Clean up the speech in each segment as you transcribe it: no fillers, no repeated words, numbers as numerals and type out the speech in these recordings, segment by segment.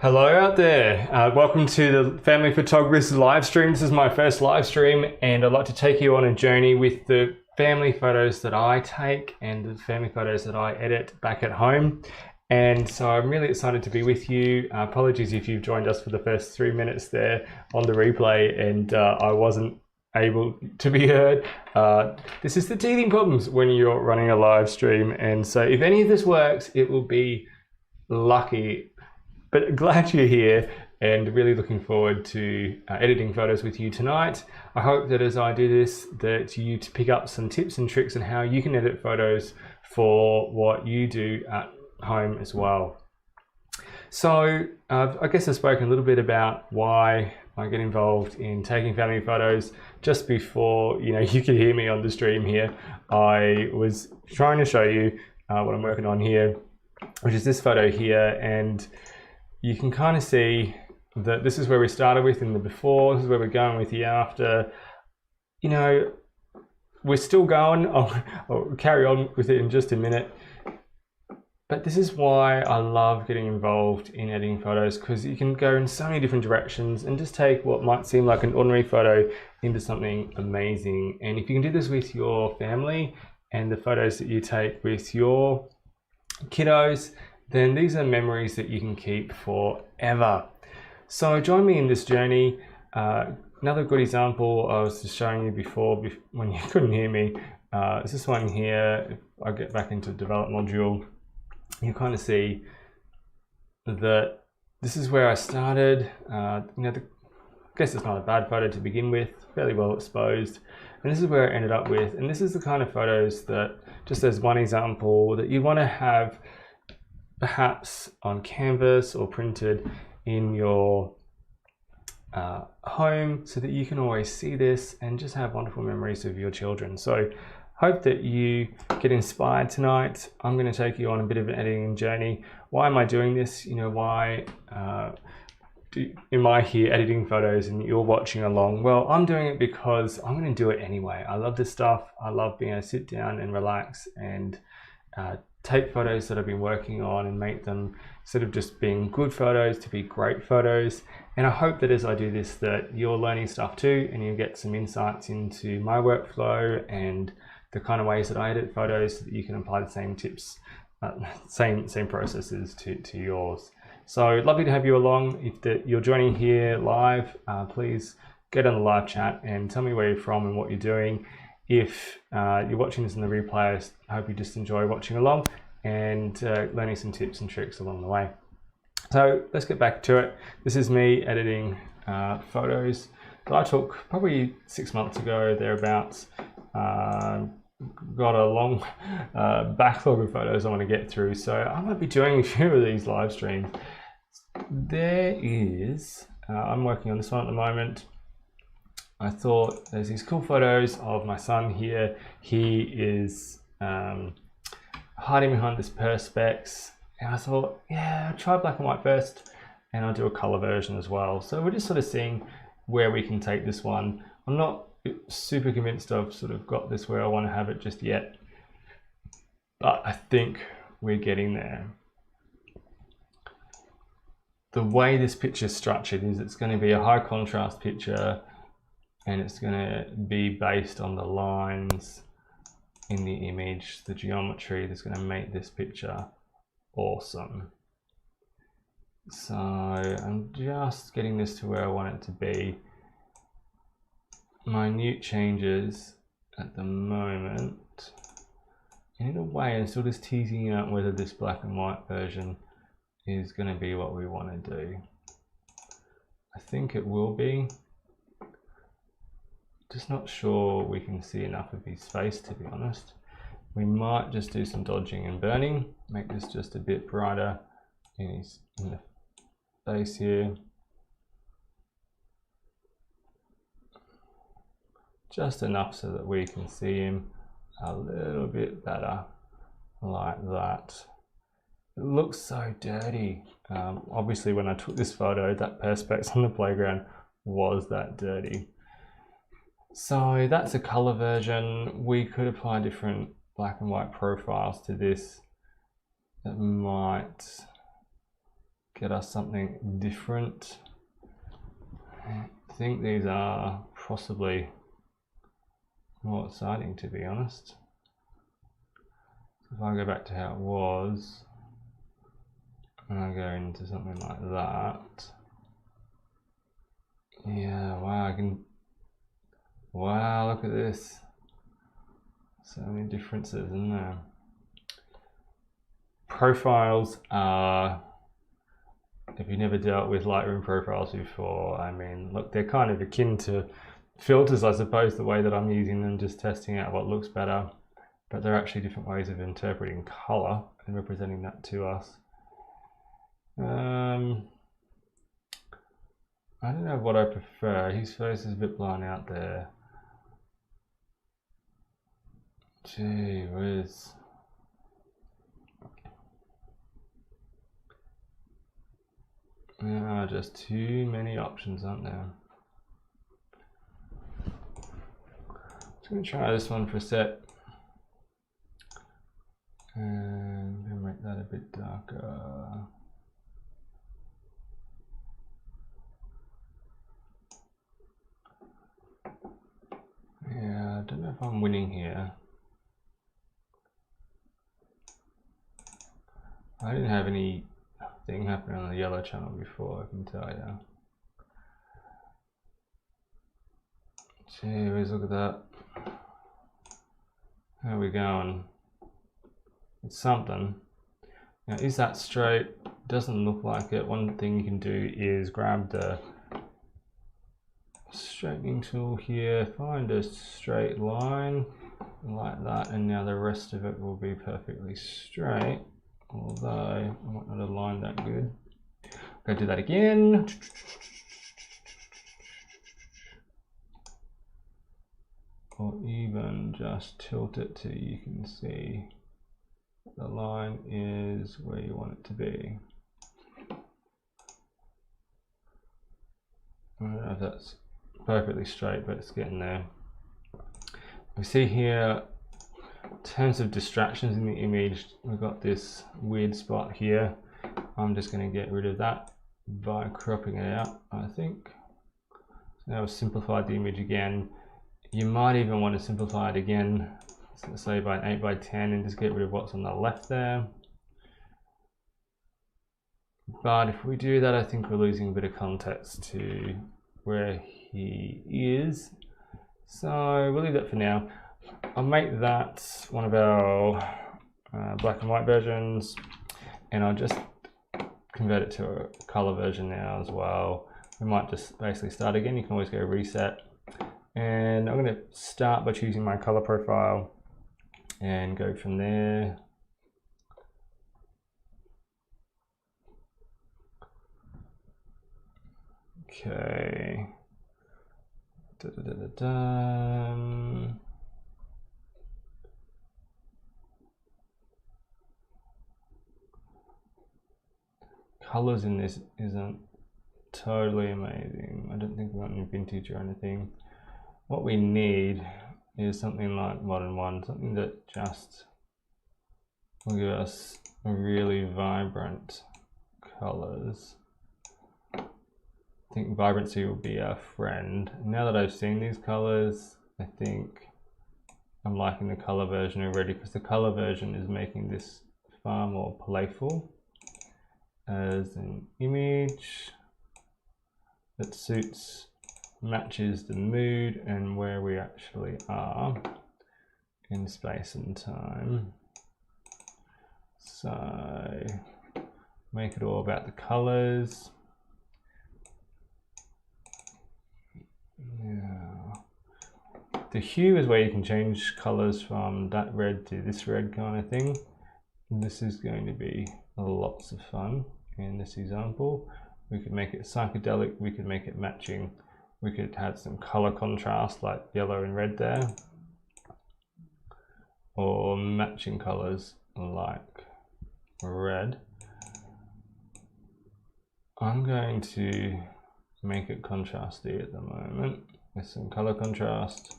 Hello out there. Welcome to the Family Photographers live stream. This is my first live stream, and I'd like to take you on a journey with the family photos that I take and the family photos that I edit back at home. And so I'm really excited to be with you. Apologies if you've joined us for the first 3 minutes there on the replay and I wasn't able to be heard. This is the teething problems when you're running a live stream. And so if any of this works, it will be lucky. But glad you're here and really looking forward to editing photos with you tonight. I hope that as I do this, that you pick up some tips and tricks on how you can edit photos for what you do at home as well. So I guess I've spoken a little bit about why I get involved in taking family photos. Just before you could hear me on the stream here, I was trying to show you what I'm working on here, which is this photo here, and you can kind of see that this is where we started with in the before, this is where we're going with the after. We're still going. I'll carry on with it in just a minute. But this is why I love getting involved in editing photos, because you can go in so many different directions and just take what might seem like an ordinary photo into something amazing. And if you can do this with your family and the photos that you take with your kiddos, then these are memories that you can keep forever. So join me in this journey. Another good example I was just showing you before when you couldn't hear me is this one here. If I get back into develop module, you kind of see that this is where I started. I guess it's not a bad photo to begin with, fairly well exposed. And this is where I ended up with. And this is the kind of photos that, just as one example, that you want to have perhaps on canvas or printed in your home, so that you can always see this and just have wonderful memories of your children. So hope that you get inspired tonight. I'm going to take you on a bit of an editing journey. Why am I doing this? Why am I here editing photos and you're watching along? Well, I'm doing it because I'm going to do it anyway. I love this stuff. I love being able to sit down and relax and take photos that I've been working on and make them, instead of just being good photos, to be great photos. And I hope that as I do this, that you're learning stuff too, and you get some insights into my workflow and the kind of ways that I edit photos, so that you can apply the same tips, same processes to yours. So lovely to have you along. If you're joining here live, please get on the live chat and tell me where you're from and what you're doing. If you're watching this in the replay, I hope you just enjoy watching along and learning some tips and tricks along the way. So let's get back to it. This is me editing photos that I took probably 6 months ago, thereabouts. Got a long backlog of photos I want to get through, so I might be doing a few of these live streams. There is, I'm working on this one at the moment. I thought there's these cool photos of my son here. He is hiding behind this perspex, and I thought, yeah, I'll try black and white first, and I'll do a color version as well. So we're just sort of seeing where we can take this one. I'm not super convinced I've sort of got this where I want to have it just yet, but I think we're getting there. The way this picture is structured is it's going to be a high contrast picture, and it's going to be based on the lines in the image, the geometry that's going to make this picture awesome. So I'm just getting this to where I want it to be. Minute changes at the moment, and in a way I'm still just teasing out whether this black and white version is going to be what we want to do. I think it will be. Just not sure we can see enough of his face, to be honest. We might just do some dodging and burning, make this just a bit brighter in the face here. Just enough so that we can see him a little bit better, like that. It looks so dirty. Obviously when I took this photo, that perspex on the playground was that dirty. So that's a color version. We could apply different black and white profiles to this that might get us something different. I think these are possibly more exciting, to be honest. If I go back to how it was, and I go into something like that, yeah, wow, wow, look at this. So many differences, isn't there? Profiles are, if you've never dealt with Lightroom profiles before, I mean, look, they're kind of akin to filters, I suppose, the way that I'm using them, just testing out what looks better. But they're actually different ways of interpreting color and representing that to us. I don't know what I prefer. His face is a bit blown out there. Gee whiz. There are just too many options, aren't there? Just going to try this one for a sec. And I'm going to make that a bit darker. Yeah, I don't know if I'm winning here. I didn't have anything happening on the yellow channel before, I can tell you. Gee whiz, look at that. How are we going? It's something. Now, is that straight? Doesn't look like it. One thing you can do is grab the straightening tool here, find a straight line like that, and now the rest of it will be perfectly straight, although I might not align that good. Go do that again. Or even just tilt it till you can see the line is where you want it to be. I don't know if that's perfectly straight, but it's getting there. We see here, in terms of distractions in the image, we've got this weird spot here. I'm just going to get rid of that by cropping it out, I think. So now we've simplified the image again. You might even want to simplify it again, so say by an 8x10, and just get rid of what's on the left there. But if we do that, I think we're losing a bit of context to where he is. So we'll leave that for now. I'll make that one of our black and white versions, and I'll just convert it to a color version now as well. We might just basically start again. You can always go reset. And I'm going to start by choosing my color profile and go from there. Okay. Colors in this isn't totally amazing. I don't think we want any vintage or anything. What we need is something like Modern One, something that just will give us really vibrant colors. I think vibrancy will be our friend. Now that I've seen these colors, I think I'm liking the color version already, because the color version is making this far more playful as an image that matches the mood and where we actually are in space and time. So make it all about the colors. Yeah. The hue is where you can change colors from that red to this red kind of thing. And this is going to be lots of fun in this example. We could make it psychedelic, we could make it matching. We could have some color contrast like yellow and red there, or matching colors like red. I'm going to make it contrasty at the moment with some color contrast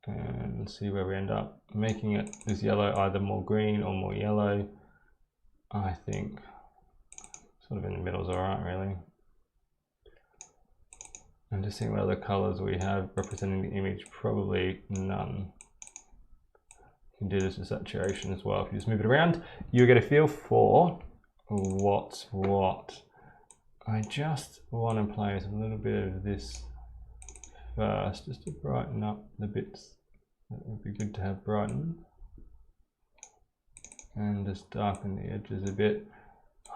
and see where we end up. Making it this yellow either more green or more yellow. I think this sort of in the middle is all right, really. And just seeing what other colors we have representing the image, probably none. You can do this with saturation as well. If you just move it around, you'll get a feel for what's what. I just want to play with a little bit of this first, just to brighten up the bits that would be good to have brightened. And just darken the edges a bit.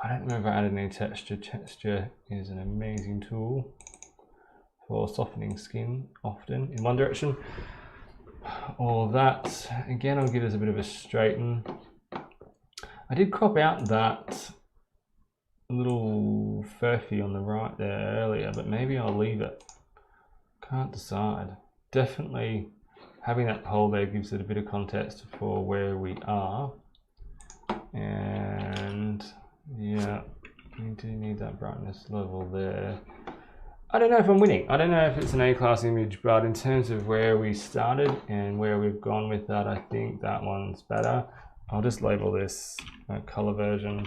I don't know if I added any texture. Texture is an amazing tool for softening skin, often in one direction. Or that, again, I'll give this a bit of a straighten. I did crop out that little furphy on the right there earlier, but maybe I'll leave it. Can't decide. Definitely having that hole there gives it a bit of context for where we are. And yeah, we do need that brightness level there. I don't know if I'm winning. I don't know if it's an A-class image, but in terms of where we started and where we've gone with that, I think that one's better. I'll just label this a color version.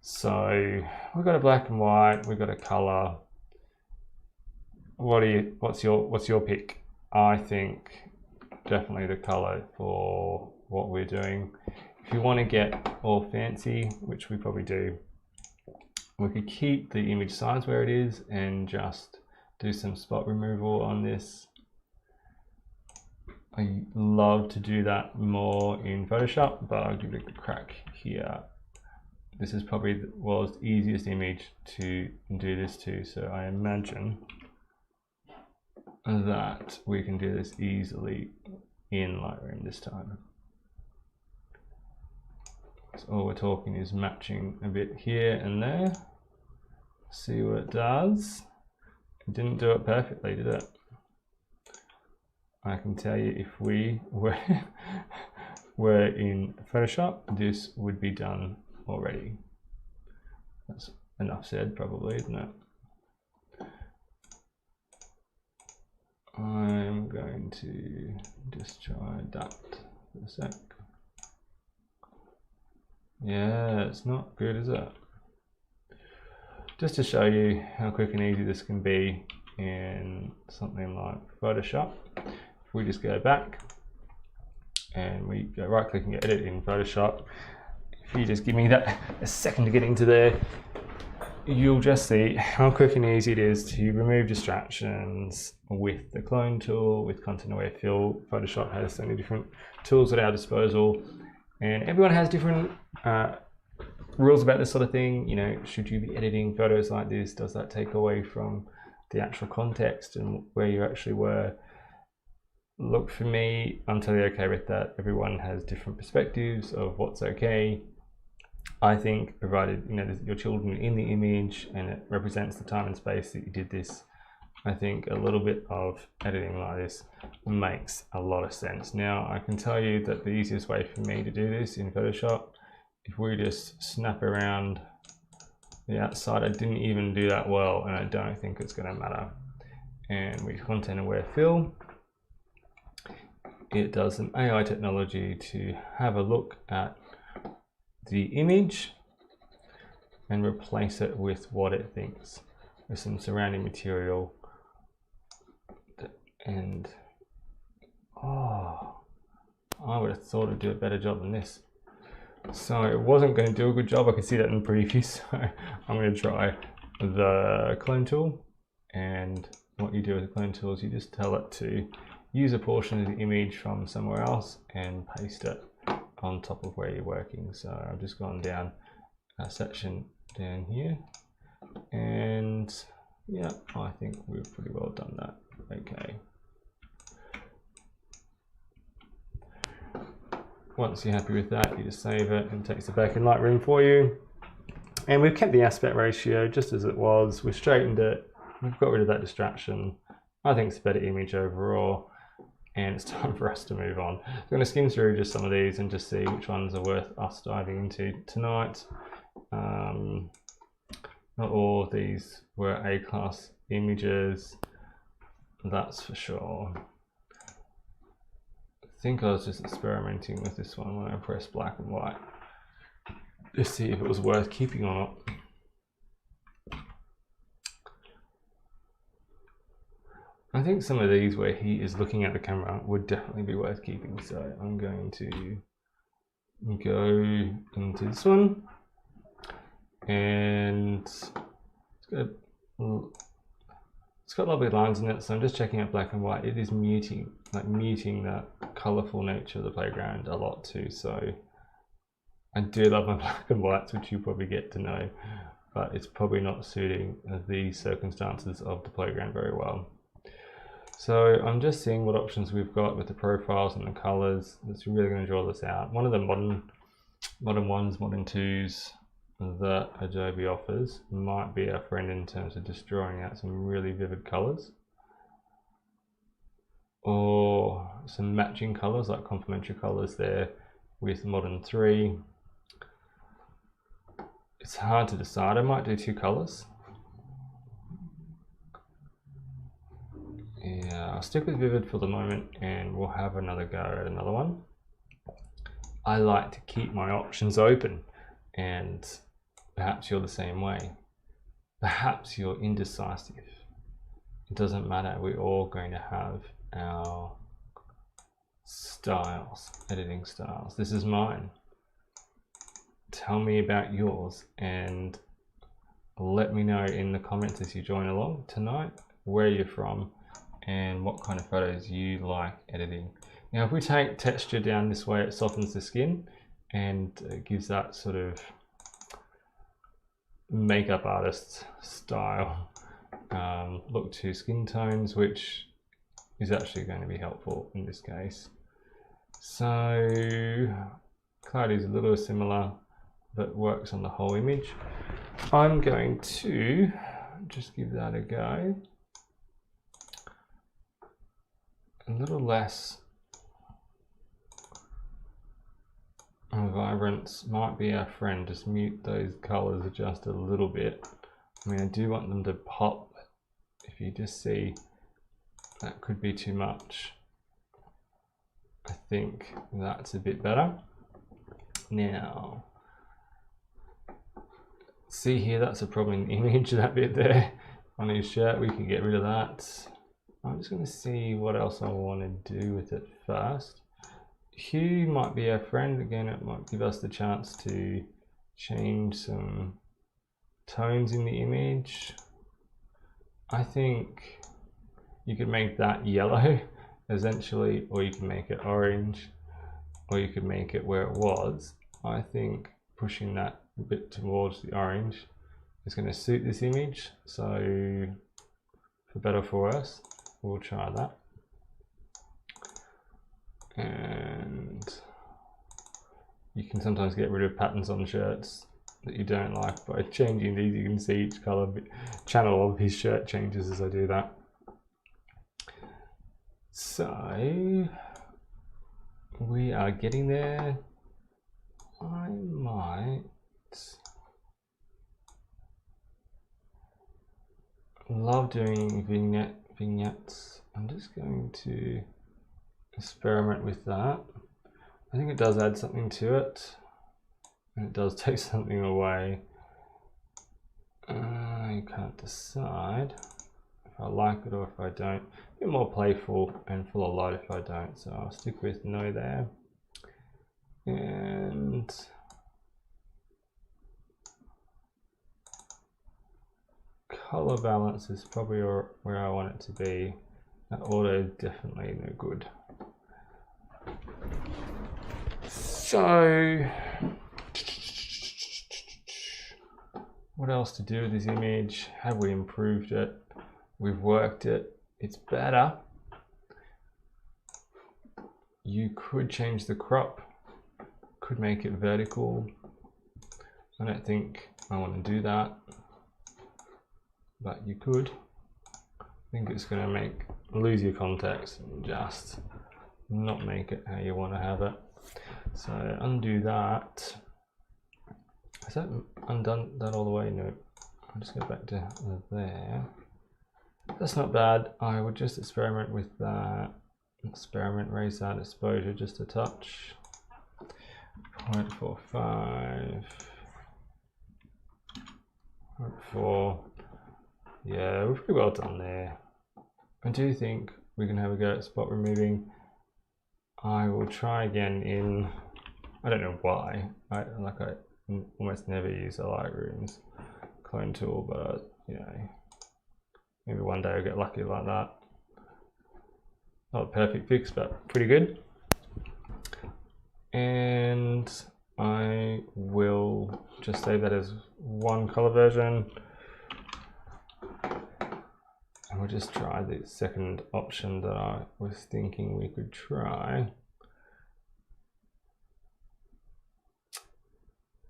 So we've got a black and white, we've got a color. What's your pick? I think definitely the color for what we're doing. If you want to get all fancy, which we probably do, we could keep the image size where it is and just do some spot removal on this. I love to do that more in Photoshop, but I'll give it a crack here. This is probably the world's easiest image to do this to, so I imagine that we can do this easily in Lightroom this time. So all we're talking is matching a bit here and there. See what it does. It didn't do it perfectly, did it? I can tell you if we were in Photoshop, this would be done already. That's enough said, probably, isn't it? I'm going to just try that for a sec. Yeah, it's not good, is it? Just to show you how quick and easy this can be in something like Photoshop. If we just go back and we go right click and get edit in Photoshop, if you just give me that a second to get into there, you'll just see how quick and easy it is to remove distractions with the clone tool, with content aware fill. Photoshop has so many different tools at our disposal, and everyone has different rules about this sort of thing. You know, should you be editing photos like this? Does that take away from the actual context and where you actually were? Look, for me, I'm totally okay with that. Everyone has different perspectives of what's okay. I think provided, you know, your children in the image and it represents the time and space that you did this, I think a little bit of editing like this makes a lot of sense. Now, I can tell you that the easiest way for me to do this in Photoshop, if we just snap around the outside, I didn't even do that well, and I don't think it's going to matter. And we content aware fill. It does some AI technology to have a look at the image and replace it with what it thinks, with some surrounding material. And oh, I would have thought it'd do a better job than this. So it wasn't going to do a good job. I could see that in the preview. So I'm going to try the clone tool. And what you do with the clone tool is you just tell it to use a portion of the image from somewhere else and paste it on top of where you're working. So I've just gone down a section down here, and yeah, I think we've pretty well done that. Okay. Once you're happy with that, you just save it and it takes it back in Lightroom for you. And we've kept the aspect ratio just as it was. We've straightened it. We've got rid of that distraction. I think it's a better image overall. And it's time for us to move on. I'm going to skim through just some of these and just see which ones are worth us diving into tonight. Not all of these were A-class images, that's for sure. I think I was just experimenting with this one when I pressed black and white, just see if it was worth keeping or not. think some of these where he is looking at the camera would definitely be worth keeping. So I'm going to go into this one, and it's got lovely lines in it. So I'm just checking out black and white. It is muting that colourful nature of the playground a lot too. So I do love my black and whites, which you probably get to know, but it's probably not suiting the circumstances of the playground very well. So I'm just seeing what options we've got with the profiles and the colors. It's really going to draw this out. One of the modern ones, modern twos that Adobe offers might be our friend in terms of just drawing out some really vivid colors, or some matching colors like complementary colors there with Modern 3. It's hard to decide. I might do 2 colors. Yeah, I'll stick with Vivid for the moment, and we'll have another go at another one. I like to keep my options open, and perhaps you're the same way. Perhaps you're indecisive. It doesn't matter. We're all going to have our styles, editing styles. This is mine. Tell me about yours, and let me know in the comments as you join along tonight where you're from and what kind of photos you like editing. Now, if we take texture down this way, it softens the skin and gives that sort of makeup artist style look to skin tones, which is actually going to be helpful in this case. So clarity is a little similar, but works on the whole image. I'm going to just give that a go. A little less vibrance might be our friend. Just mute those colors just a little bit. I mean, I do want them to pop. If you just see, that could be too much. I think that's a bit better. Now, see here, that's a problem in the image, that bit there on his shirt. We can get rid of that. I'm just going to see what else I want to do with it first. Hue might be our friend. Again, it might give us the chance to change some tones in the image. I think you could make that yellow essentially, or you can make it orange, or you could make it where it was. I think pushing that a bit towards the orange is going to suit this image. So for better or for worse, we'll try that. And you can sometimes get rid of patterns on shirts that you don't like by changing these. You can see each color channel of his shirt changes as I do that. So we are getting there. I might love doing vignettes. I'm just going to experiment with that. I think it does add something to it, and it does take something away. I can't decide if I like it or if I don't. A bit more playful and full of light if I don't, so I'll stick with no there. And color balance is probably where I want it to be. That auto is definitely no good. So what else to do with this image? Have we improved it? We've worked it. It's better. You could change the crop, could make it vertical. I don't think I want to do that, but you could. I think it's going to lose your context and just not make it how you want to have it. So undo that. Has that undone that all the way? No. I'll just go back to there. That's not bad. I would just experiment with that. Raise that exposure just a touch. 0.45. 0.4. Yeah, we're pretty well done there. I do think we can have a go at spot removing. I will try again in, I don't know why, I almost never use the Lightroom's clone tool, but you know, maybe one day I'll get lucky like that. Not a perfect fix, but pretty good. And I will just save that as one color version. And we'll just try the second option that I was thinking we could try,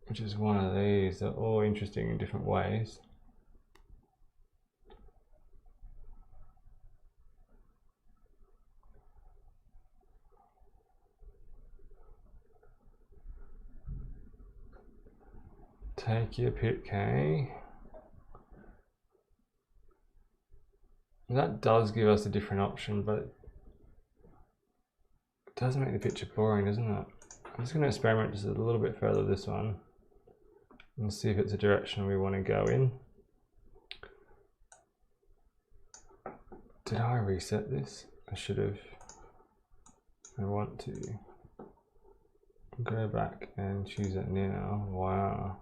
which is one of these. They're all interesting in different ways. Take your pick, Kay. That does give us a different option, but it does make the picture boring, doesn't it? I'm just going to experiment just a little bit further with this one and see if it's a direction we want to go in. Did I reset this? I should have. I want to go back and choose it now. Wow.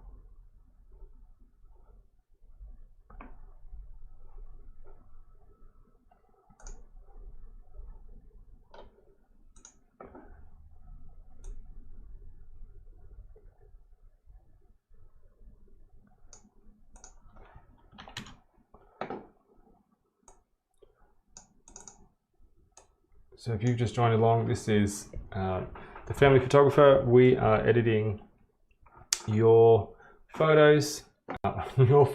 So if you've just joined along, this is The Family Photographer. We are editing your photos, We're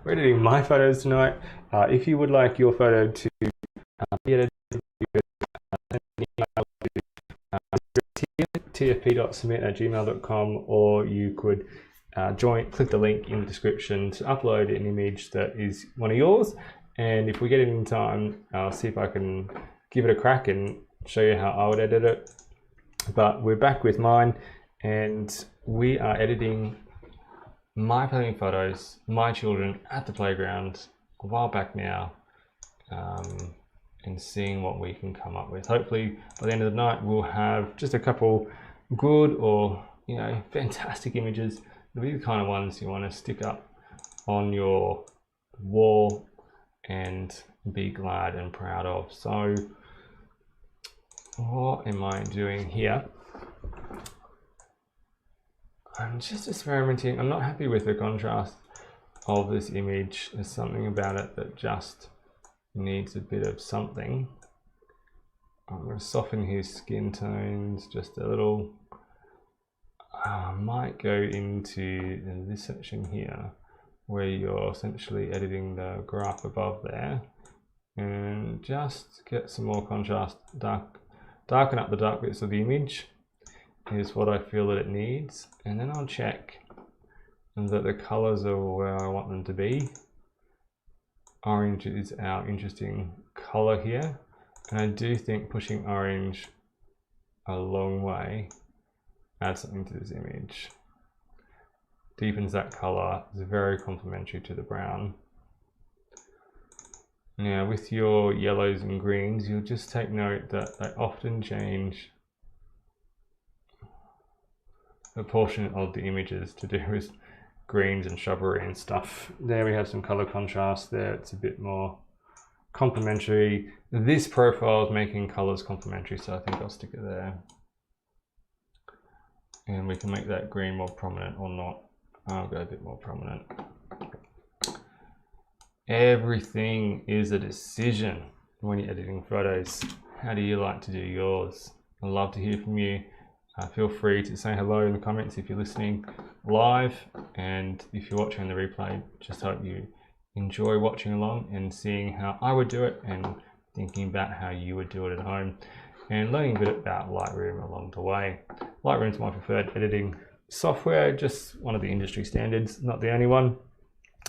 editing my photos tonight. If you would like your photo to be edited, tfp.submit@gmail.com, or you could click the link in the description to upload an image that is one of yours. And if we get it in time, I'll see if I can give it a crack and show you how I would edit it. But we're back with mine, and we are editing my family photos, my children at the playground a while back now, and seeing what we can come up with. Hopefully by the end of the night we'll have just a couple good or fantastic images. They'll be the kind of ones you want to stick up on your wall and be glad and proud of. So what am I doing here? I'm just experimenting. I'm not happy with the contrast of this image. There's something about it that just needs a bit of something. I'm going to soften his skin tones just a little. I might go into this section here where you're essentially editing the graph above there, and just get some more contrast. Darken up the dark bits of the image is what I feel that it needs, and then I'll check that the colors are where I want them to be. Orange is our interesting color here, and I do think pushing orange a long way adds something to this image. Deepens that color, is very complementary to the brown. Now with your yellows and greens, you'll just take note that they often change the portion of the images to do with greens and shrubbery and stuff. There we have some color contrast there. It's a bit more complementary. This profile is making colors complementary, so I think I'll stick it there. And we can make that green more prominent or not. I'll go a bit more prominent. Everything is a decision when you're editing photos. How do you like to do yours? I'd love to hear from you. Feel free to say hello in the comments if you're listening live, and if you're watching the replay, just hope you enjoy watching along and seeing how I would do it and thinking about how you would do it at home, and learning a bit about Lightroom along the way. Lightroom is my preferred editing software, just one of the industry standards, not the only one.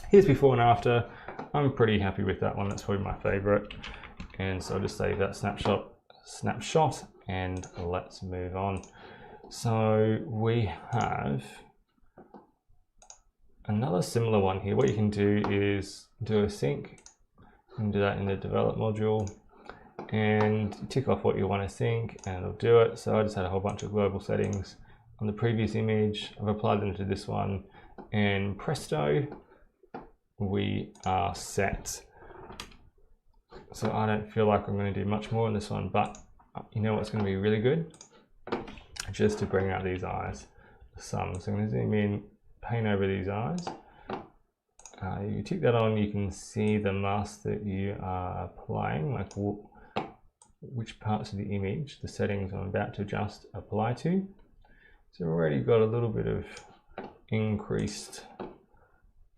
Here's before and after. I'm pretty happy with that one. That's probably my favorite. And so I'll just save that snapshot and let's move on. So we have another similar one here. What you can do is do a sync. You can do that in the develop module. and tick off what you want to sync and it'll do it. So I just had a whole bunch of global settings on the previous image. I've applied them to this one, and presto, we are set. So I don't feel like I'm going to do much more in this one, but you know what's going to be really good? Just to bring out these eyes some. So I'm going to zoom in, paint over these eyes. You tick that on, you can see the mask that you are applying, like which parts of the image, the settings I'm about to just apply to. So we've already got a little bit of increased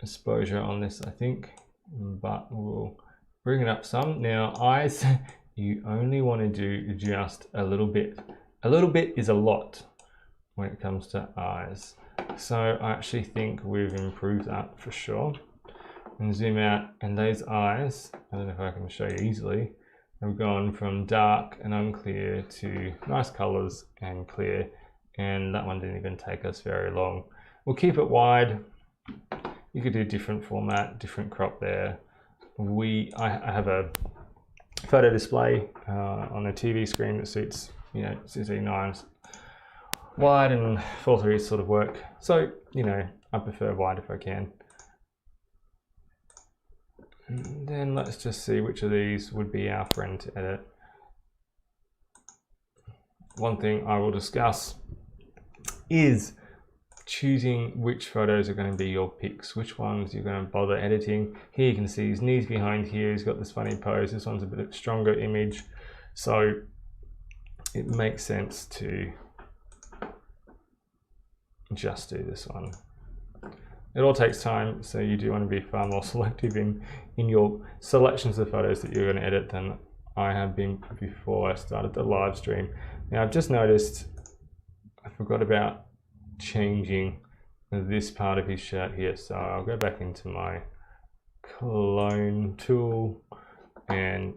exposure on this, I think, but we'll bring it up some. Now eyes, you only want to do just a little bit. A little bit is a lot when it comes to eyes. So I actually think we've improved that for sure. And zoom out, and those eyes, I don't know if I can show you easily, have gone from dark and unclear to nice colors and clear, and that one didn't even take us very long. We'll keep it wide. You could do different format, different crop there. I have a photo display on a TV screen that suits, you know, 16:9 wide, and 4:3 sort of work. So, you know, I prefer wide if I can. And then let's just see which of these would be our friend to edit. One thing I will discuss is choosing which photos are going to be your picks, which ones you're going to bother editing. Here you can see his knees behind here, he's got this funny pose. This one's a bit stronger image, so it makes sense to just do this one. It all takes time, so you do want to be far more selective in your selections of photos that you're going to edit than I have been before I started the live stream. Now I've just noticed I forgot about changing this part of his shirt here, so I'll go back into my clone tool and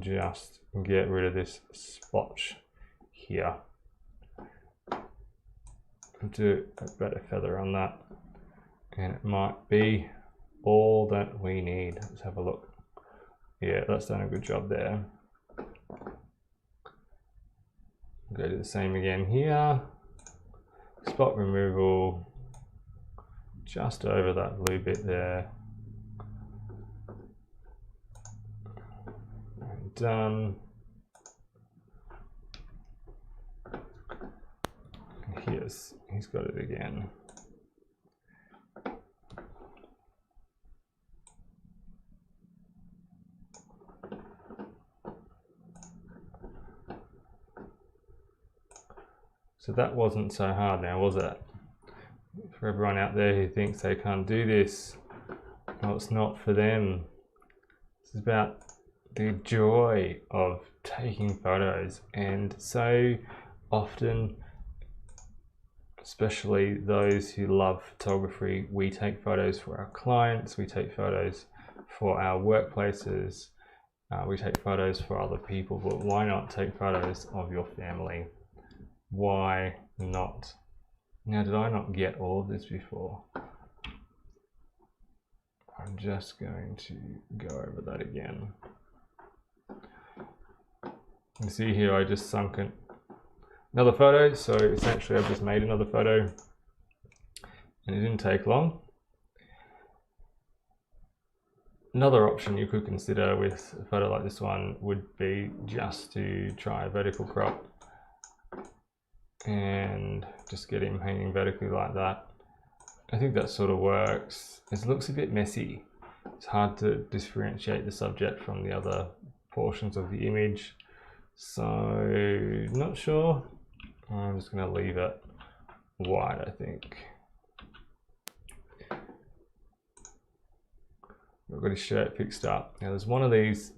just get rid of this splotch here. Do a better feather on that, and it might be all that we need. Let's have a look. Yeah, that's done a good job there. Go do the same again here. Spot removal just over that blue bit there. And done. He's got it again. So that wasn't so hard now, was it? For everyone out there who thinks they can't do this, well, it's not for them. It's about the joy of taking photos, and so often, especially those who love photography, we take photos for our clients, we take photos for our workplaces, we take photos for other people, but why not take photos of your family? Why not? Now, did I not get all of this before? I'm just going to go over that again. You see here, I just sunk another photo, so essentially I've just made another photo, and it didn't take long. Another option you could consider with a photo like this one would be just to try a vertical crop and just get him hanging vertically like that. I think that sort of works. It looks a bit messy. It's hard to differentiate the subject from the other portions of the image. So, not sure. I'm just going to leave it wide, I think. I've got his shirt fixed up. Now there's one of these,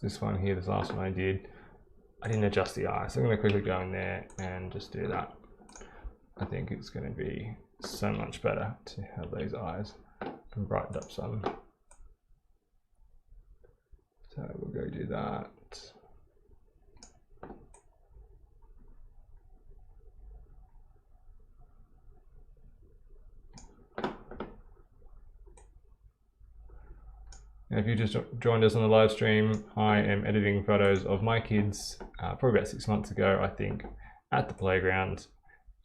this one here, this last one I did. I didn't adjust the eye, so I'm going to quickly go in there and just do that. I think it's going to be so much better to have those eyes and brightened up some. So we'll go do that. If you just joined us on the live stream, I am editing photos of my kids probably about 6 months ago, I think, at the playground.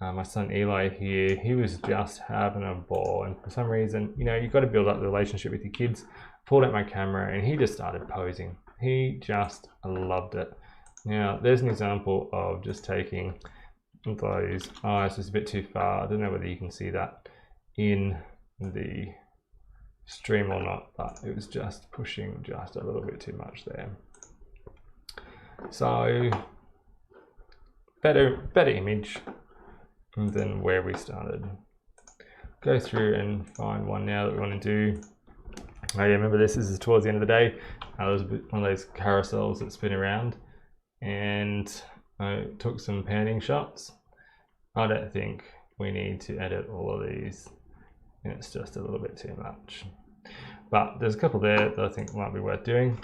My son Eli here, he was just having a ball, and for some reason, you know, you've got to build up the relationship with your kids. Pulled out my camera and he just started posing. He just loved it. Now, there's an example of just taking those eyes just a bit too far. I don't know whether you can see that in the stream or not, but it was just pushing just a little bit too much there. So better image than where we started. Go through and find one now that we want to do. Oh yeah, remember this is towards the end of the day. There's one of those carousels that spin around, and I took some panning shots. I don't think we need to edit all of these. It's just a little bit too much, but there's a couple there that I think might be worth doing.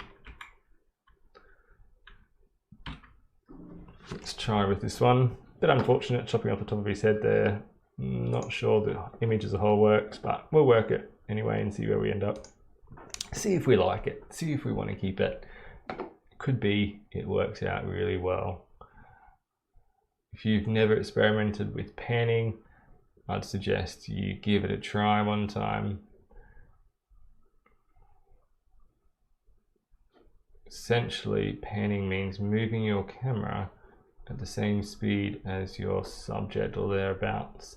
Let's try with this one. Bit unfortunate chopping off the top of his head there. Not sure the image as a whole works, but we'll work it anyway and see where we end up. See if we like it, see if we want to keep it. Could be it works out really well. If you've never experimented with panning, I'd suggest you give it a try one time. Essentially, panning means moving your camera at the same speed as your subject or thereabouts.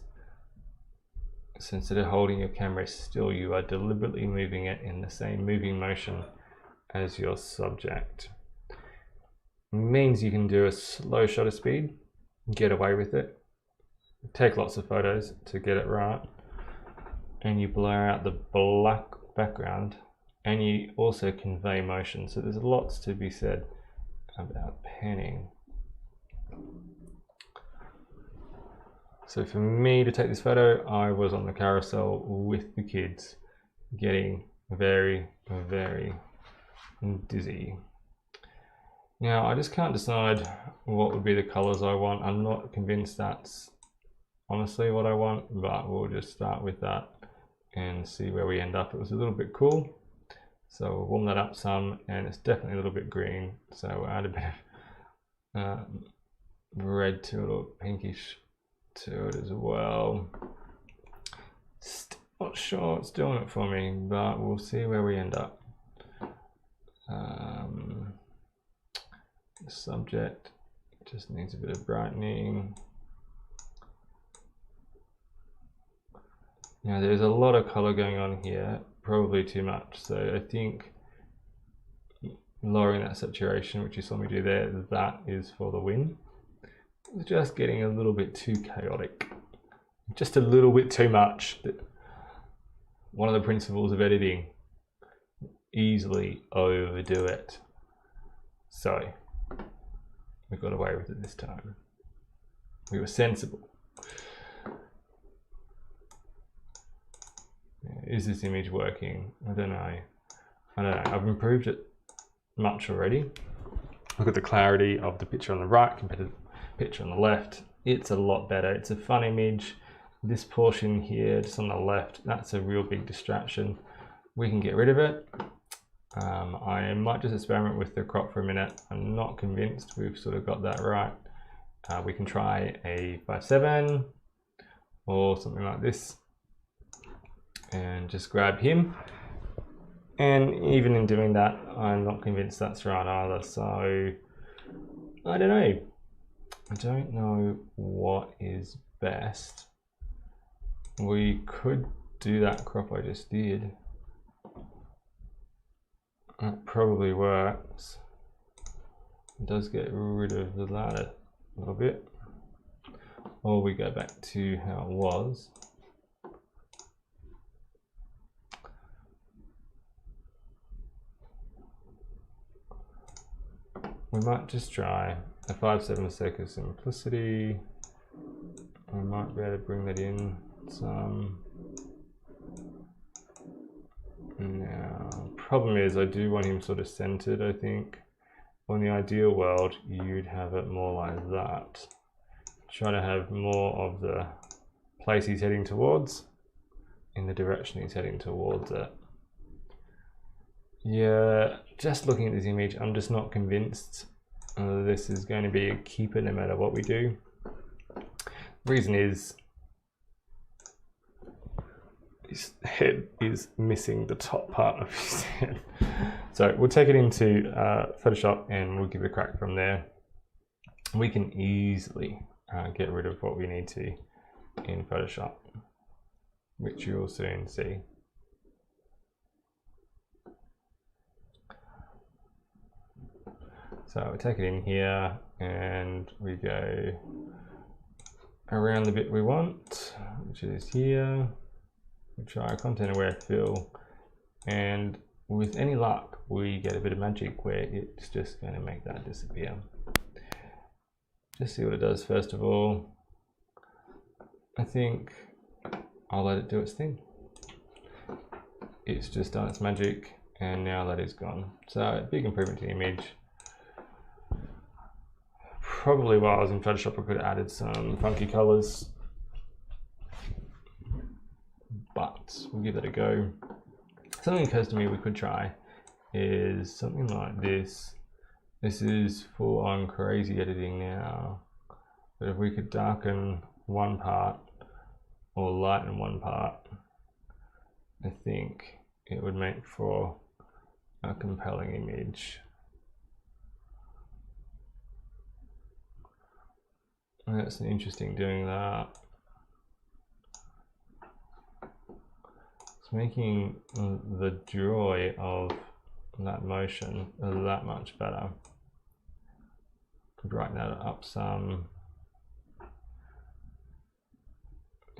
So instead of holding your camera still, you are deliberately moving it in the same moving motion as your subject. It means you can do a slow shutter speed, get away with it. Take lots of photos to get it right, and you blur out the black background, and you also convey motion. So there's lots to be said about panning. So for me to take this photo, I was on the carousel with the kids, getting very, very dizzy. Now I just can't decide what would be the colors I want. I'm not convinced that's honestly what I want, but we'll just start with that and see where we end up. It was a little bit cool, so we'll warm that up some, and it's definitely a little bit green, so we'll add a bit of red to it, or pinkish to it as well. Still not sure it's doing it for me, but we'll see where we end up. The subject just needs a bit of brightening. Now there's a lot of color going on here, probably too much, so I think lowering that saturation, which you saw me do there, that is for the win. It's just getting a little bit too chaotic, just a little bit too much. One of the principles of editing, easily overdo it. So we got away with it this time. We were sensible. Is this image working? I don't know. I've improved it much already. Look at the clarity of the picture on the right compared to the picture on the left. It's a lot better. It's a fun image. This portion here, just on the left, that's a real big distraction. We can get rid of it. I might just experiment with the crop for a minute. I'm not convinced we've sort of got that right. We can try a 5:7 or something like this, and just grab him. And even in doing that, I'm not convinced that's right either. So I don't know. I don't know what is best. We could do that crop I just did. That probably works. It does get rid of the ladder a little bit. Or we go back to how it was. We might just try a 5:7 for the sake of simplicity. I might be able to bring that in some. Now, problem is I do want him sort of centered, I think. In the ideal world, you'd have it more like that. Try to have more of the place he's heading towards in the direction he's heading towards it. Yeah, just looking at this image, I'm just not convinced this is going to be a keeper no matter what we do. The reason is his head is missing the top part of his head. So we'll take it into Photoshop and we'll give it a crack from there. We can easily get rid of what we need to in Photoshop, which you'll soon see. So we take it in here and we go around the bit we want, which is here. We try content aware fill, and with any luck we get a bit of magic where it's just going to make that disappear. Just see what it does first of all. I think I'll let it do its thing. It's just done its magic and now that is gone. So big improvement to the image. Probably while I was in Photoshop I could have added some funky colors, but we'll give that a go. Something that occurs to me we could try is something like this. This is full on crazy editing now, but if we could darken one part or lighten one part, I think it would make for a compelling image. And that's interesting doing that. It's making the joy of that motion that much better. Could brighten that up some.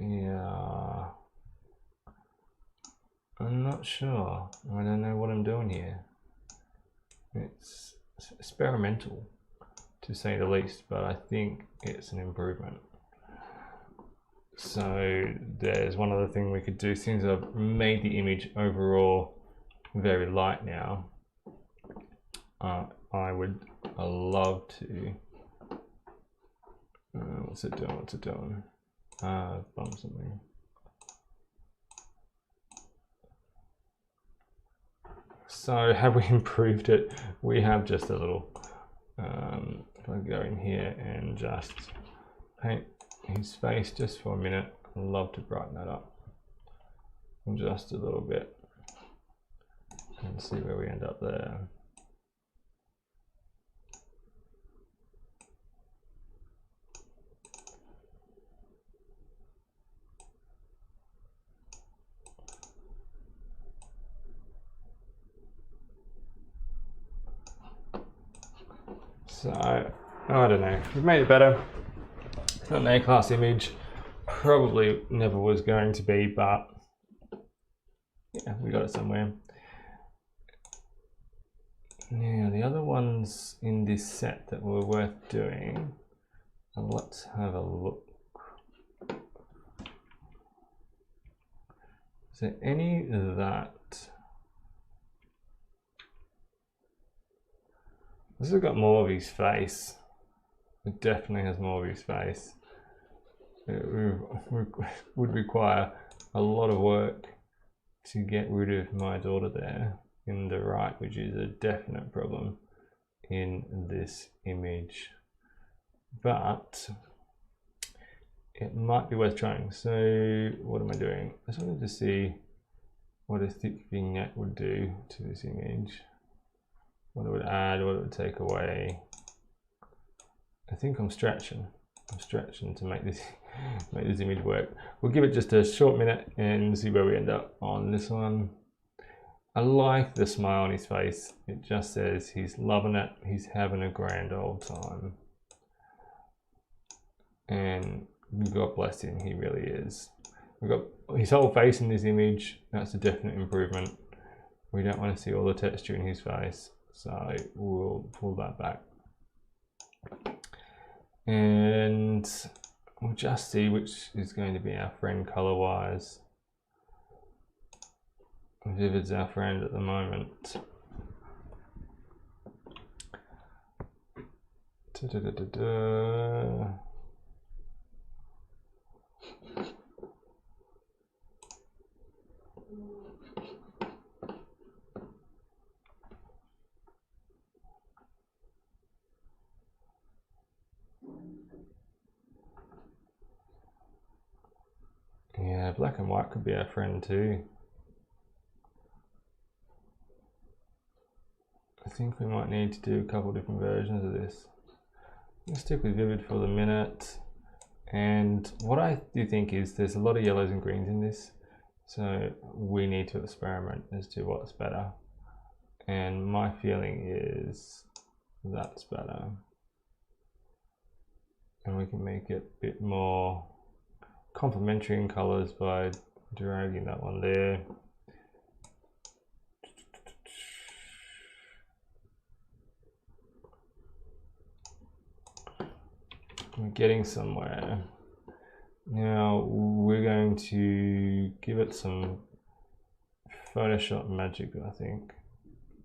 Yeah. I'm not sure. I don't know what I'm doing here. It's experimental, to say the least, but I think it's an improvement. So there's one other thing we could do. Since I've made the image overall very light now, I would love to, what's it doing? Bump something. So have we improved it? We have just a little. If I go in here and just paint his face just for a minute, I'd love to brighten that up just a little bit and see where we end up there. So, I don't know, we've made it better. It's not an A-class image, probably never was going to be, but yeah, we got it somewhere. Now, the other ones in this set that were worth doing, let's have a look. Is there any that? This has got more of his face. It definitely has more of his face. It would require a lot of work to get rid of my daughter there in the right, which is a definite problem in this image. But it might be worth trying. So what am I doing? I just wanted to see what a thick vignette would do to this image. What it would add, what it would take away. I think I'm stretching to make this image work. We'll give it just a short minute and see where we end up on this one. I like the smile on his face. It just says he's loving it. He's having a grand old time. And God bless him, he really is. We've got his whole face in this image. That's a definite improvement. We don't want to see all the texture in his face, so we'll pull that back. And we'll just see which is going to be our friend color-wise. Vivid's our friend at the moment. black and white could be our friend too. I think we might need to do a couple different versions of this. Let's stick with vivid for the minute. And what I do think is there's a lot of yellows and greens in this, so we need to experiment as to what's better. And my feeling is that's better. And we can make it a bit more complementary in colors by dragging that one there. We're getting somewhere. Now we're going to give it some Photoshop magic, I think,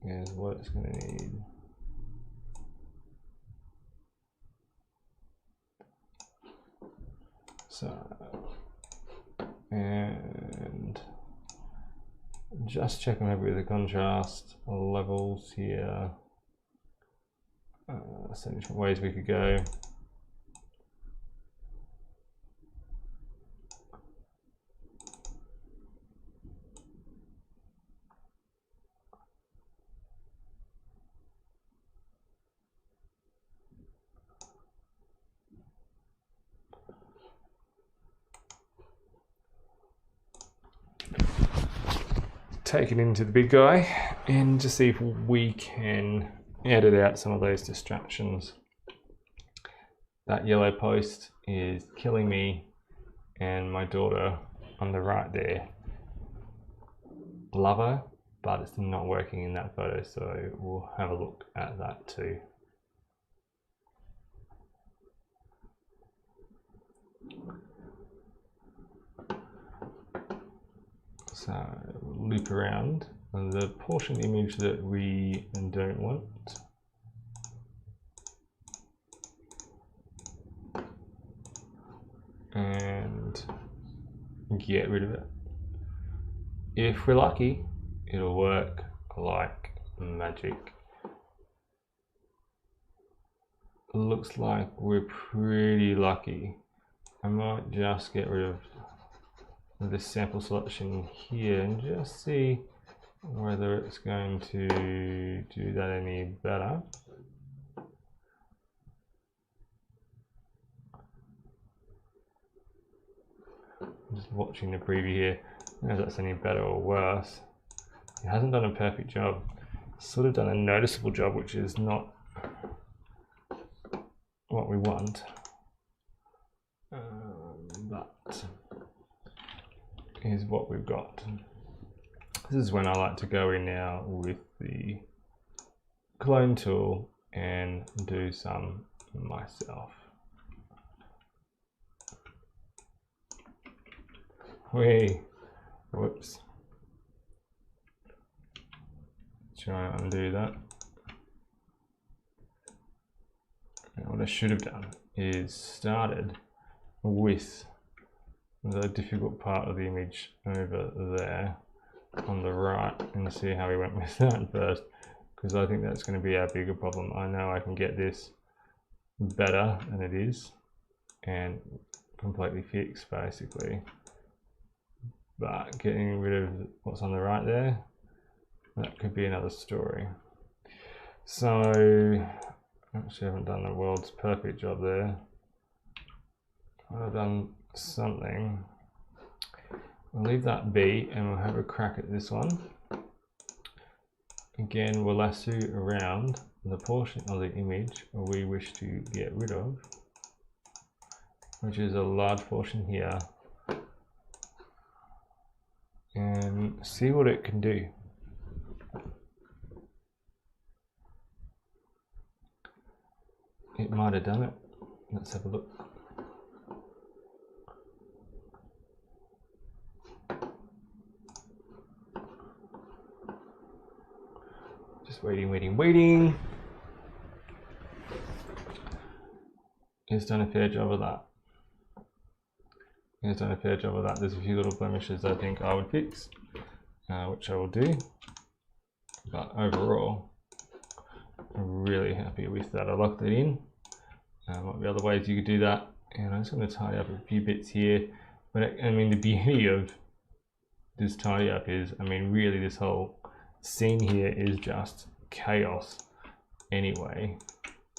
is what it's going to need. So, and just check I'm happy with the contrast levels here. So different ways we could go. Take it into the big guy and just see if we can edit out some of those distractions. That yellow post is killing me, and my daughter on the right there. Love her, but it's not working in that photo, so we'll have a look at that too. So loop around the portion image that we don't want. And get rid of it. If we're lucky, it'll work like magic. Looks like we're pretty lucky. I might just get rid of this sample selection here and just see whether it's going to do that any better. I'm just watching the preview here. I don't know if that's any better or worse. It hasn't done a perfect job. It's sort of done a noticeable job, which is not what we want. But is what we've got. This is when I like to go in now with the clone tool and do some myself. Whoops. Try and undo that. And what I should have done is started with the difficult part of the image over there on the right and see how we went with that first, because I think that's going to be our bigger problem. I know I can get this better than it is and completely fix basically, but getting rid of what's on the right there, that could be another story. So actually I haven't done the world's perfect job there. I've done something. We'll leave that be and we'll have a crack at this one. Again, we'll lasso around the portion of the image we wish to get rid of, which is a large portion here, and see what it can do. It might have done it. Let's have a look. Just waiting. It's done a fair job of that. There's a few little blemishes I think I would fix, which I will do. But overall, I'm really happy with that. I locked it in. Might be other ways you could do that. And I'm just going to tidy up a few bits here. But I mean, the beauty of this tidy up is, I mean, really this whole scene here is just chaos anyway.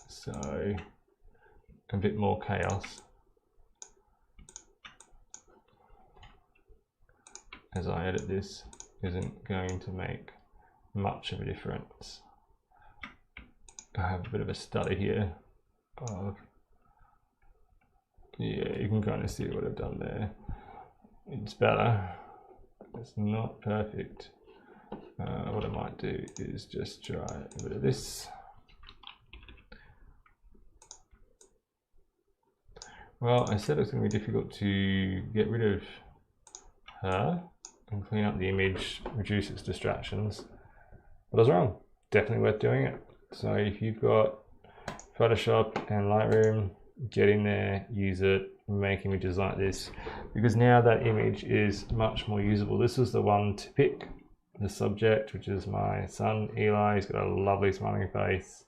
So a bit more chaos as I edit this isn't going to make much of a difference. I have a bit of a study here of, yeah, you can kind of see what I've done there. It's better. It's not perfect. What I might do is just try a bit of this. Well, I said it's going to be difficult to get rid of her and clean up the image, reduce its distractions. But I was wrong. Definitely worth doing it. So if you've got Photoshop and Lightroom, get in there, use it, make images like this, because now that image is much more usable. This was the one to pick, the subject, which is my son Eli. He's got a lovely smiling face.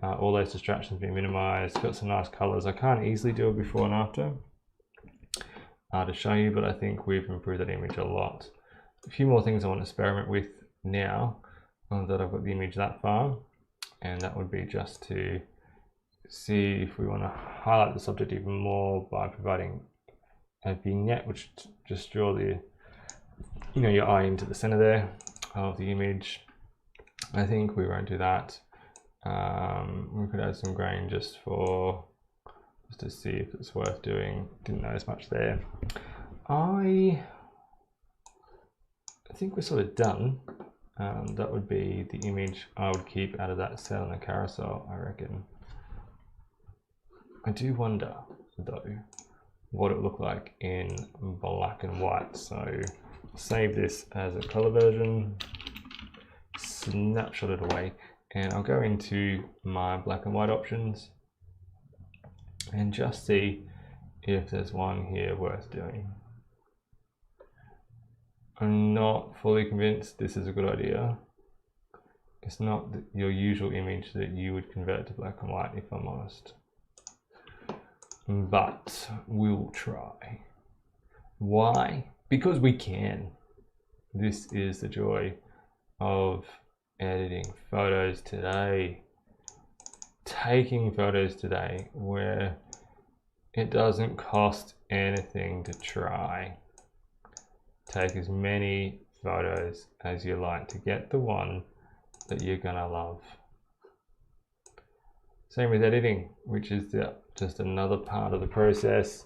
All those distractions being minimized, got some nice colors. I can't easily do a before and after to show you, but I think we've improved that image a lot. A few more things I want to experiment with now that I've got the image that far, and that would be just to see if we want to highlight the subject even more by providing a vignette, which just draw the, you know, your eye into the center there of the image. I think we won't do that. We could add some grain just to see if it's worth doing. Didn't notice much there. I think we're sort of done. That would be the image I would keep out of that cell in the carousel, I reckon. I do wonder though what it would look like in black and white. So save this as a color version, snapshot it away, and I'll go into my black and white options and just see if there's one here worth doing. I'm not fully convinced this is a good idea. It's not your usual image that you would convert to black and white, if I'm honest. But we'll try. Why? Because we can. This is the joy of editing photos today. Taking photos today where it doesn't cost anything to try. Take as many photos as you like to get the one that you're gonna love. Same with editing, which is just another part of the process.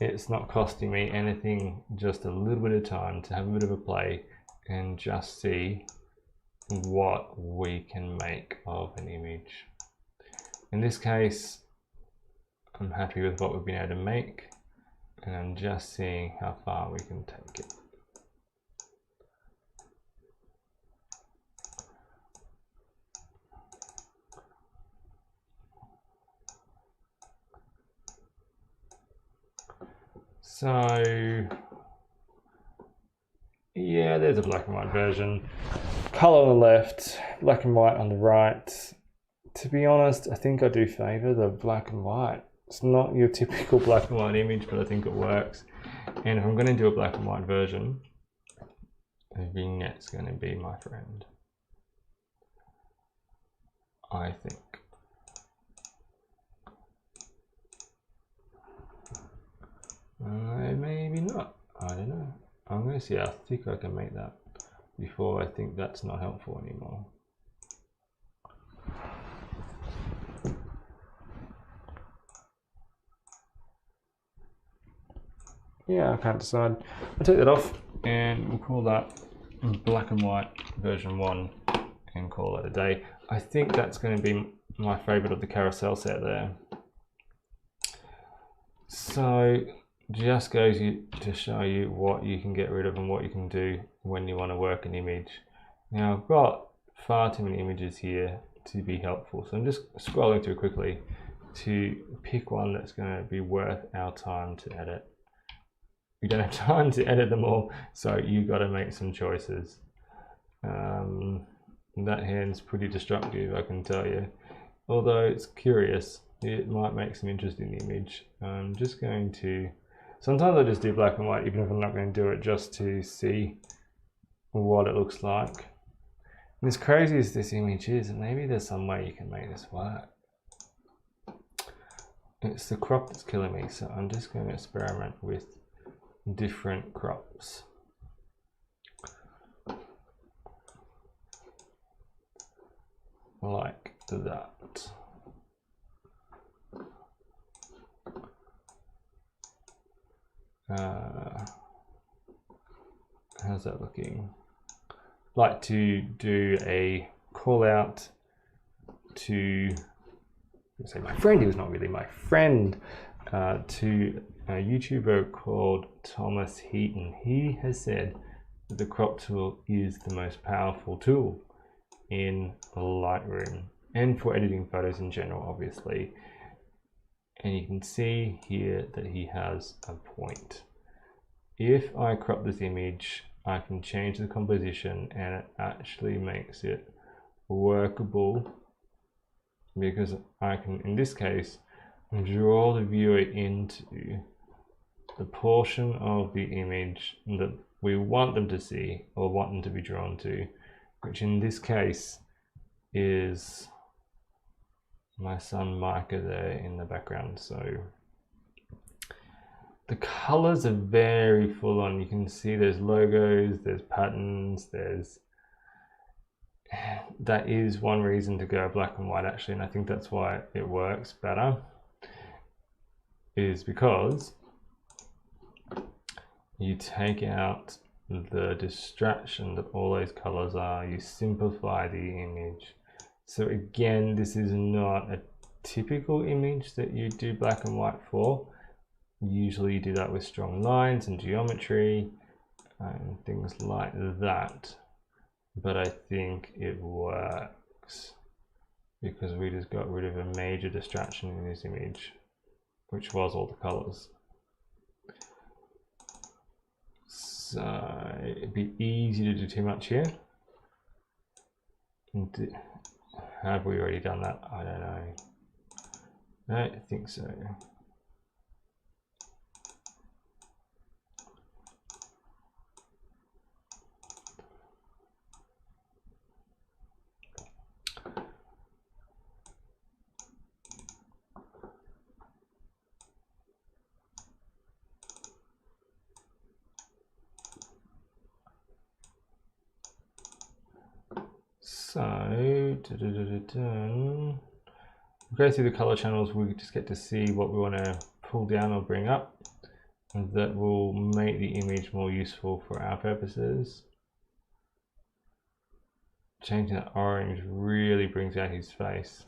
It's not costing me anything, just a little bit of time to have a bit of a play and just see what we can make of an image. In this case, I'm happy with what we've been able to make, and I'm just seeing how far we can take it. So yeah, there's a black and white version. Color on the left, black and white on the right. To be honest, I think I do favor the black and white. It's not your typical black and white image, but I think it works. And if I'm going to do a black and white version, a vignette's going to be my friend, I think. Maybe not. I don't know. I'm going to see how thick I can make that before I think that's not helpful anymore. Yeah, I can't decide. I'll take that off and we'll call that black and white version 1 and call it a day. I think that's going to be my favorite of the carousel set there. So just goes to show you what you can get rid of and what you can do when you want to work an image. Now I've got far too many images here to be helpful, so I'm just scrolling through quickly to pick one that's going to be worth our time to edit. We don't have time to edit them all, so you've got to make some choices. That hand's pretty destructive, I can tell you. Although it's curious, it might make some interesting image. I'm just going to Sometimes I just do black and white, even if I'm not going to do it, just to see what it looks like. And as crazy as this image is, maybe there's some way you can make this work. It's the crop that's killing me, so I'm just going to experiment with different crops. Like that. How's that looking? Like to do a call out to, say my friend, he was not really my friend, to a YouTuber called Thomas Heaton. He has said that the crop tool is the most powerful tool in Lightroom and for editing photos in general, obviously. And you can see here that he has a point. If I crop this image, I can change the composition and it actually makes it workable, because I can, in this case, draw the viewer into the portion of the image that we want them to see or want them to be drawn to, which in this case is my son Micah there in the background. So the colors are very full on. You can see there's logos, there's patterns, that is one reason to go black and white actually, and I think that's why it works better, is because you take out the distraction that all those colors are, you simplify the image. So again, this is not a typical image that you do black and white for. Usually you do that with strong lines and geometry and things like that. But I think it works because we just got rid of a major distraction in this image, which was all the colors. So it'd be easy to do too much here. Have we already done that? I don't know. I don't think so. So, we'll go through the color channels. We just get to see what we want to pull down or bring up, and that will make the image more useful for our purposes. Changing that orange really brings out his face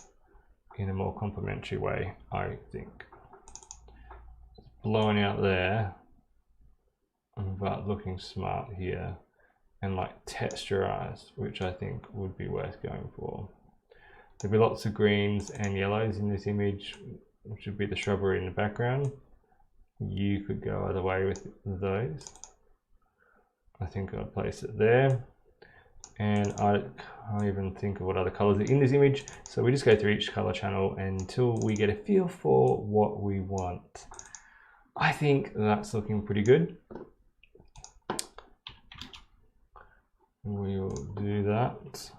in a more complementary way, I think. It's blowing out there, but looking smart here, and like texturized, which I think would be worth going for. There'll be lots of greens and yellows in this image, which would be the shrubbery in the background. You could go either way with those. I think I'd place it there. And I can't even think of what other colors are in this image. So we just go through each color channel until we get a feel for what we want. I think that's looking pretty good. We will do that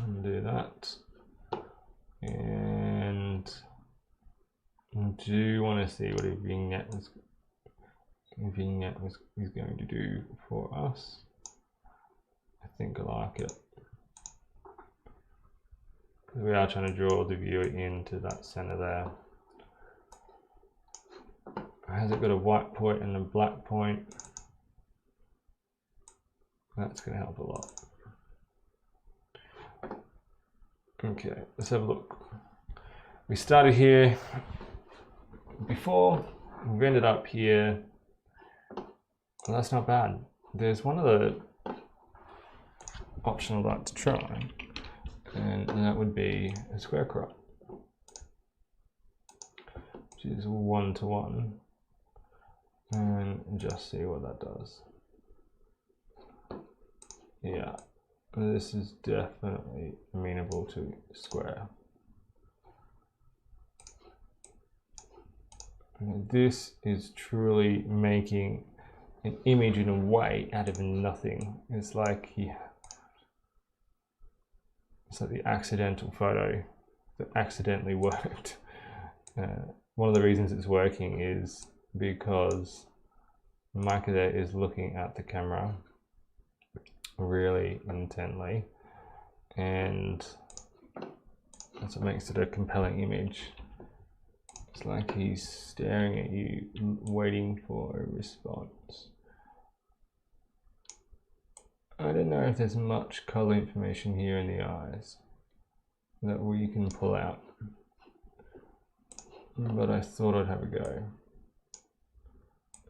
and do that. And I do want to see what a vignette is going to do for us. I think I like it. We are trying to draw the viewer into that center there. Has it got a white point and a black point? That's going to help a lot. Okay, let's have a look. We started here before, we've ended up here. Well, that's not bad. There's one other option I'd like to try, and that would be a square crop, which is 1:1, and just see what that does. Yeah, this is definitely amenable to square. This is truly making an image in a way out of nothing. It's like the accidental photo that accidentally worked. One of the reasons it's working is because Micah there is looking at the camera really intently, and that's what makes it a compelling image. It's like he's staring at you, waiting for a response. I don't know if there's much color information here in the eyes that we can pull out, but I thought I'd have a go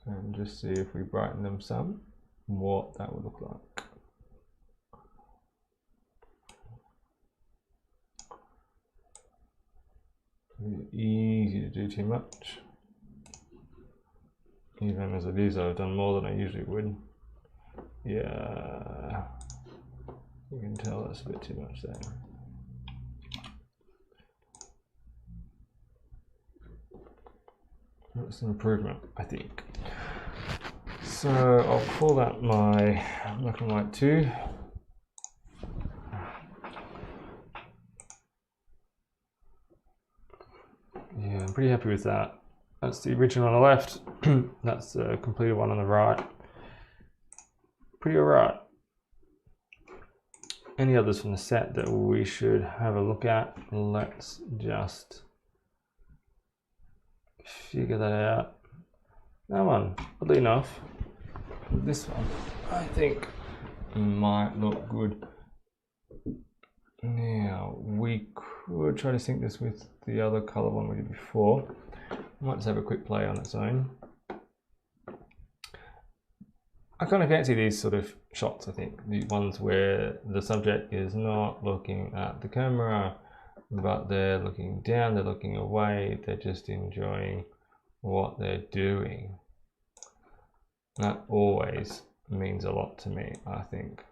and just see if we brighten them some, what that would look like. Easy to do too much. Even as it is, I've done more than I usually would. Yeah, you can tell that's a bit too much there. That's an improvement, I think. So I'll call that my black and white 2. Yeah, I'm pretty happy with that. That's the original on the left. That's the completed one on the right. Pretty alright. Any others from the set that we should have a look at? Let's just figure that out. That one, oddly enough, this one, I think might look good. Now, we could try to sync this with the other color one we did before. Might just have a quick play on its own. I kind of fancy these sort of shots, I think. The ones where the subject is not looking at the camera, but they're looking down, they're looking away, they're just enjoying what they're doing. That always means a lot to me, I think.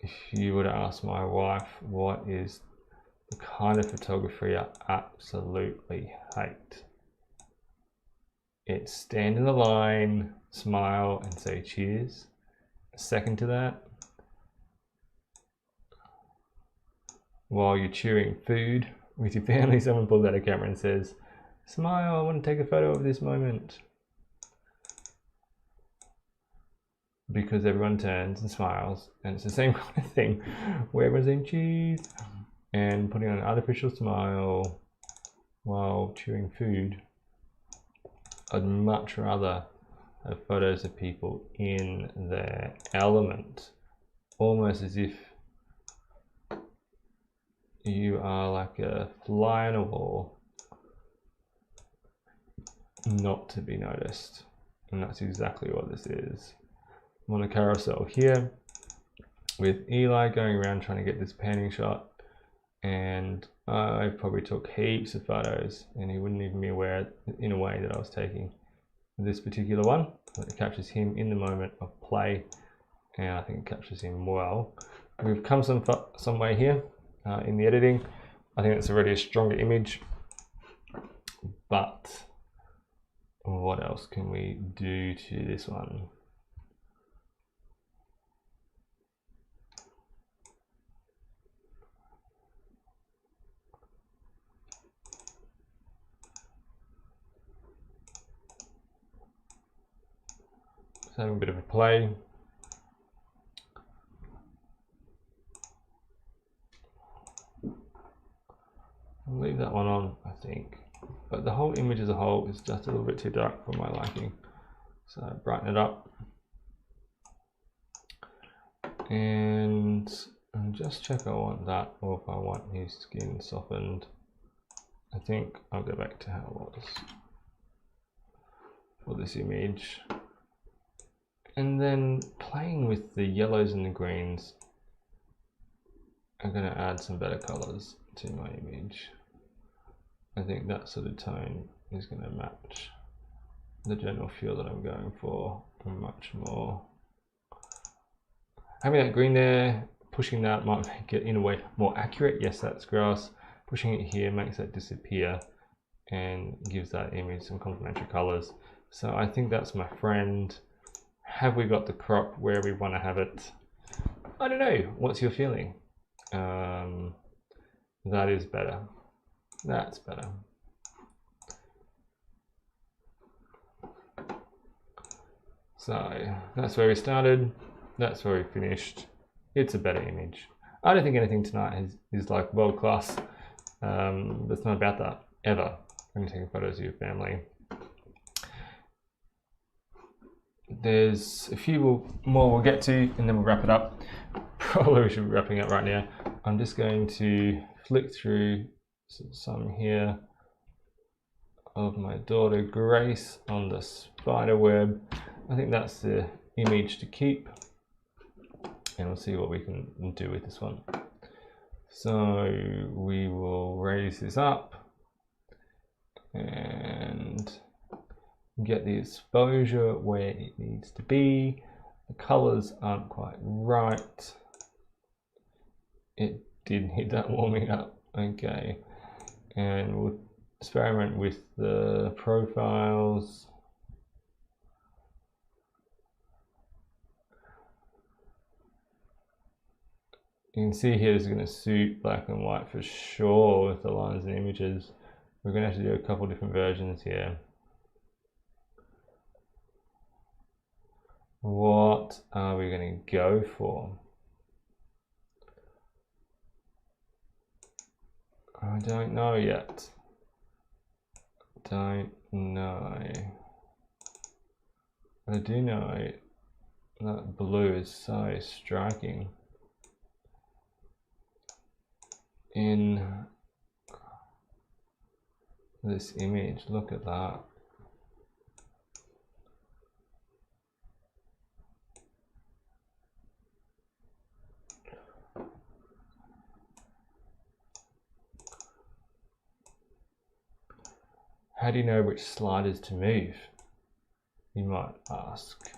If you were to ask my wife what is the kind of photography I absolutely hate, it's stand in the line, smile and say cheers. Second to that, while you're chewing food with your family, someone pulls out a camera and says, "Smile, I want to take a photo of this moment." Because everyone turns and smiles, and it's the same kind of thing where everyone's saying cheese and putting on an artificial smile while chewing food. I'd much rather have photos of people in their element, almost as if you are like a fly on a wall, not to be noticed. And that's exactly what this is. I'm on a carousel here with Eli going around trying to get this panning shot, and I probably took heaps of photos and he wouldn't even be aware in a way that I was taking this particular one. It captures him in the moment of play, and I think it captures him well. We've come some way here in the editing. I think it's already a stronger image, but what else can we do to this one? Just having a bit of a play. I'll leave that one on, I think. But the whole image as a whole is just a little bit too dark for my liking. So brighten it up. And just check I want that, or if I want his skin softened. I think I'll go back to how it was for this image. And then playing with the yellows and the greens, I'm going to add some better colors to my image. I think that sort of tone is going to match the general feel that I'm going for much more. Having that green there, pushing that might make it in a way more accurate. Yes, that's grass. Pushing it here makes that disappear, and gives that image some complementary colors. So I think that's my friend. Have we got the crop where we want to have it? I don't know. What's your feeling? That is better. That's better. So that's where we started. That's where we finished. It's a better image. I don't think anything tonight is like world class. It's not about that ever when you're taking photos of your family. There's a few more we'll get to, and then we'll wrap it up. Probably we should be wrapping up right now. I'm just going to flick through some here of my daughter Grace on the spider web. I think that's the image to keep, and we'll see what we can do with this one. So we will raise this up and get the exposure where it needs to be. The colors aren't quite right. It did need that warming up. Okay, and we'll experiment with the profiles. You can see here this is going to suit black and white for sure with the lines and images. We're going to have to do a couple different versions here. What are we going to go for? I don't know yet. Don't know. I do know that blue is so striking in this image. Look at that. How do you know which sliders to move? You might ask.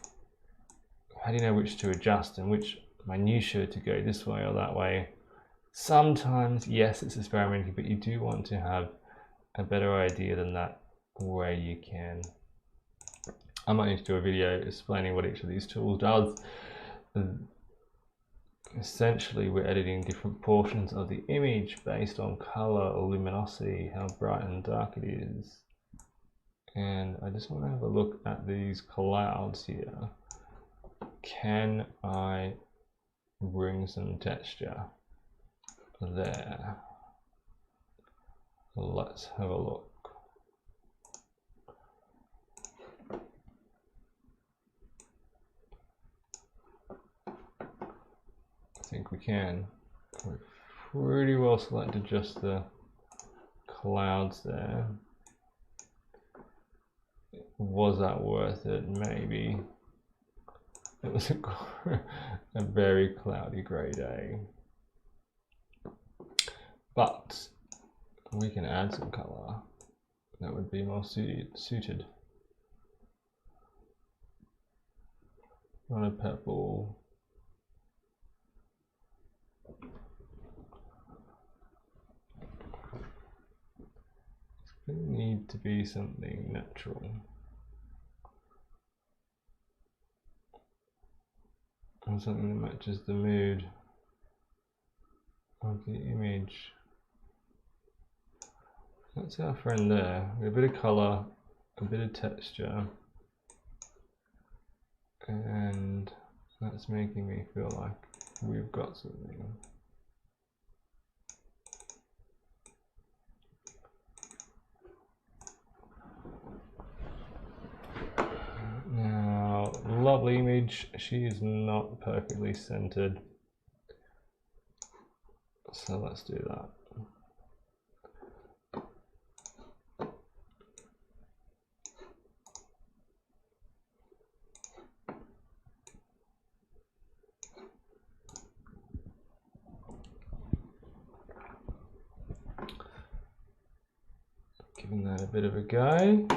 How do you know which to adjust and which minutiae to go this way or that way? Sometimes, yes, it's experimental, but you do want to have a better idea than that where you can. I might need to do a video explaining what each of these tools does. Essentially, we're editing different portions of the image based on color or luminosity, how bright and dark it is. And I just want to have a look at these clouds here. Can I bring some texture there? Let's have a look. I think we can. We've pretty well selected just the clouds there. Was that worth it? Maybe. It was a very cloudy grey day. But we can add some colour that would be more suited. On a purple. It's going to need to be something natural. Or something that matches the mood of the image. That's our friend there. A bit of colour, a bit of texture, and that's making me feel like we've got something. Now, lovely image. She is not perfectly centered, so let's do that. Giving that a bit of a go.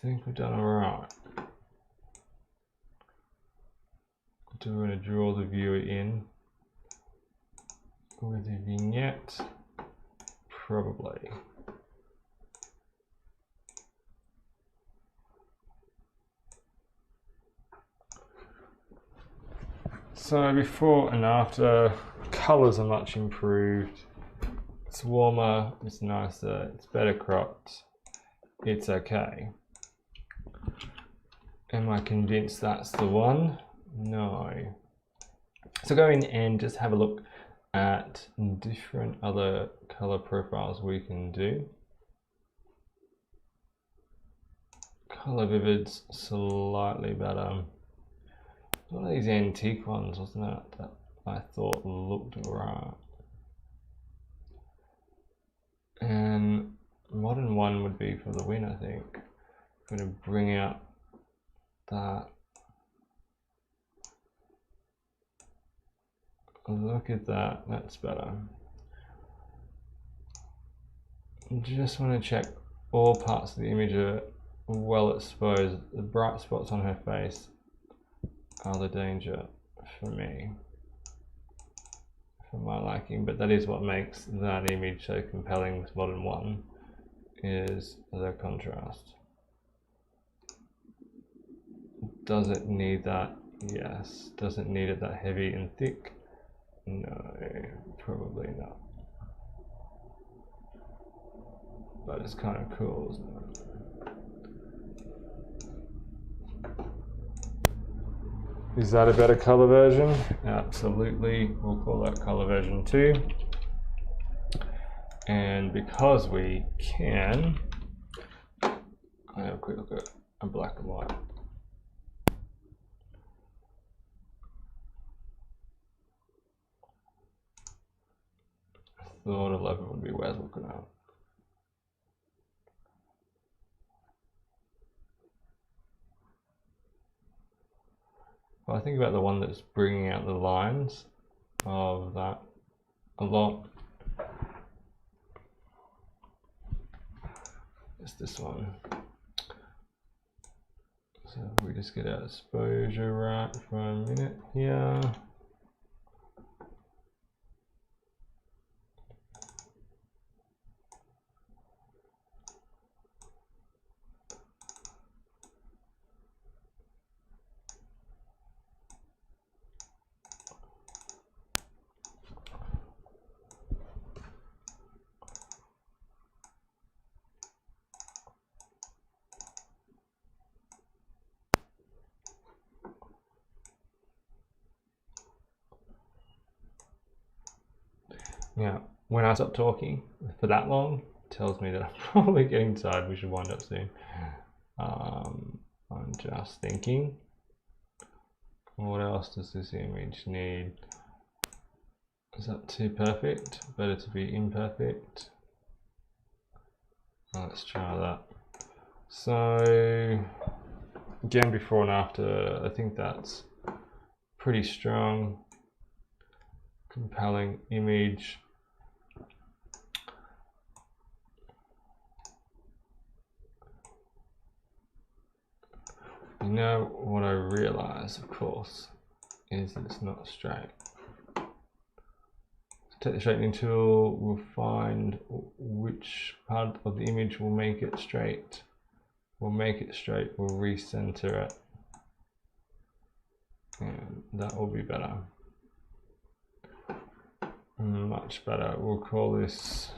think we've done all right. Do we want to draw the viewer in with a vignette? Probably. So before and after, colours are much improved. It's warmer, it's nicer, it's better cropped, it's okay. Am I convinced that's the one? No. So go in and just have a look at different other color profiles we can do. Color Vivid's slightly better. One of these antique ones, wasn't it, that I thought looked right. And Modern One would be for the win, I think. I'm going to bring out that. Look at that, that's better. Just want to check all parts of the image are well exposed. The bright spots on her face are the danger for me, for my liking, but that is what makes that image so compelling with Modern One, is the contrast. Does it need that? Yes. Does it need it that heavy and thick? No, probably not. But it's kind of cool, isn't it? Is that a better color version? Absolutely. We'll call that color version 2. And because we can, I have a quick look at a black and white. Thought 11 would be worth looking at. Well, I think about the one that's bringing out the lines of that a lot. It's this one. So if we just get our exposure right for a minute here. Now, when I stop talking for that long, it tells me that I'm probably getting tired. We should wind up soon. I'm just thinking, what else does this image need? Is that too perfect? Better to be imperfect. Let's try that. So, again, before and after, I think that's pretty strong, compelling image. You know what I realize, of course, is that it's not straight. Take the straightening tool, we'll find which part of the image will make it straight. We'll make it straight, we'll recenter it. And that will be better. Much better. We'll call this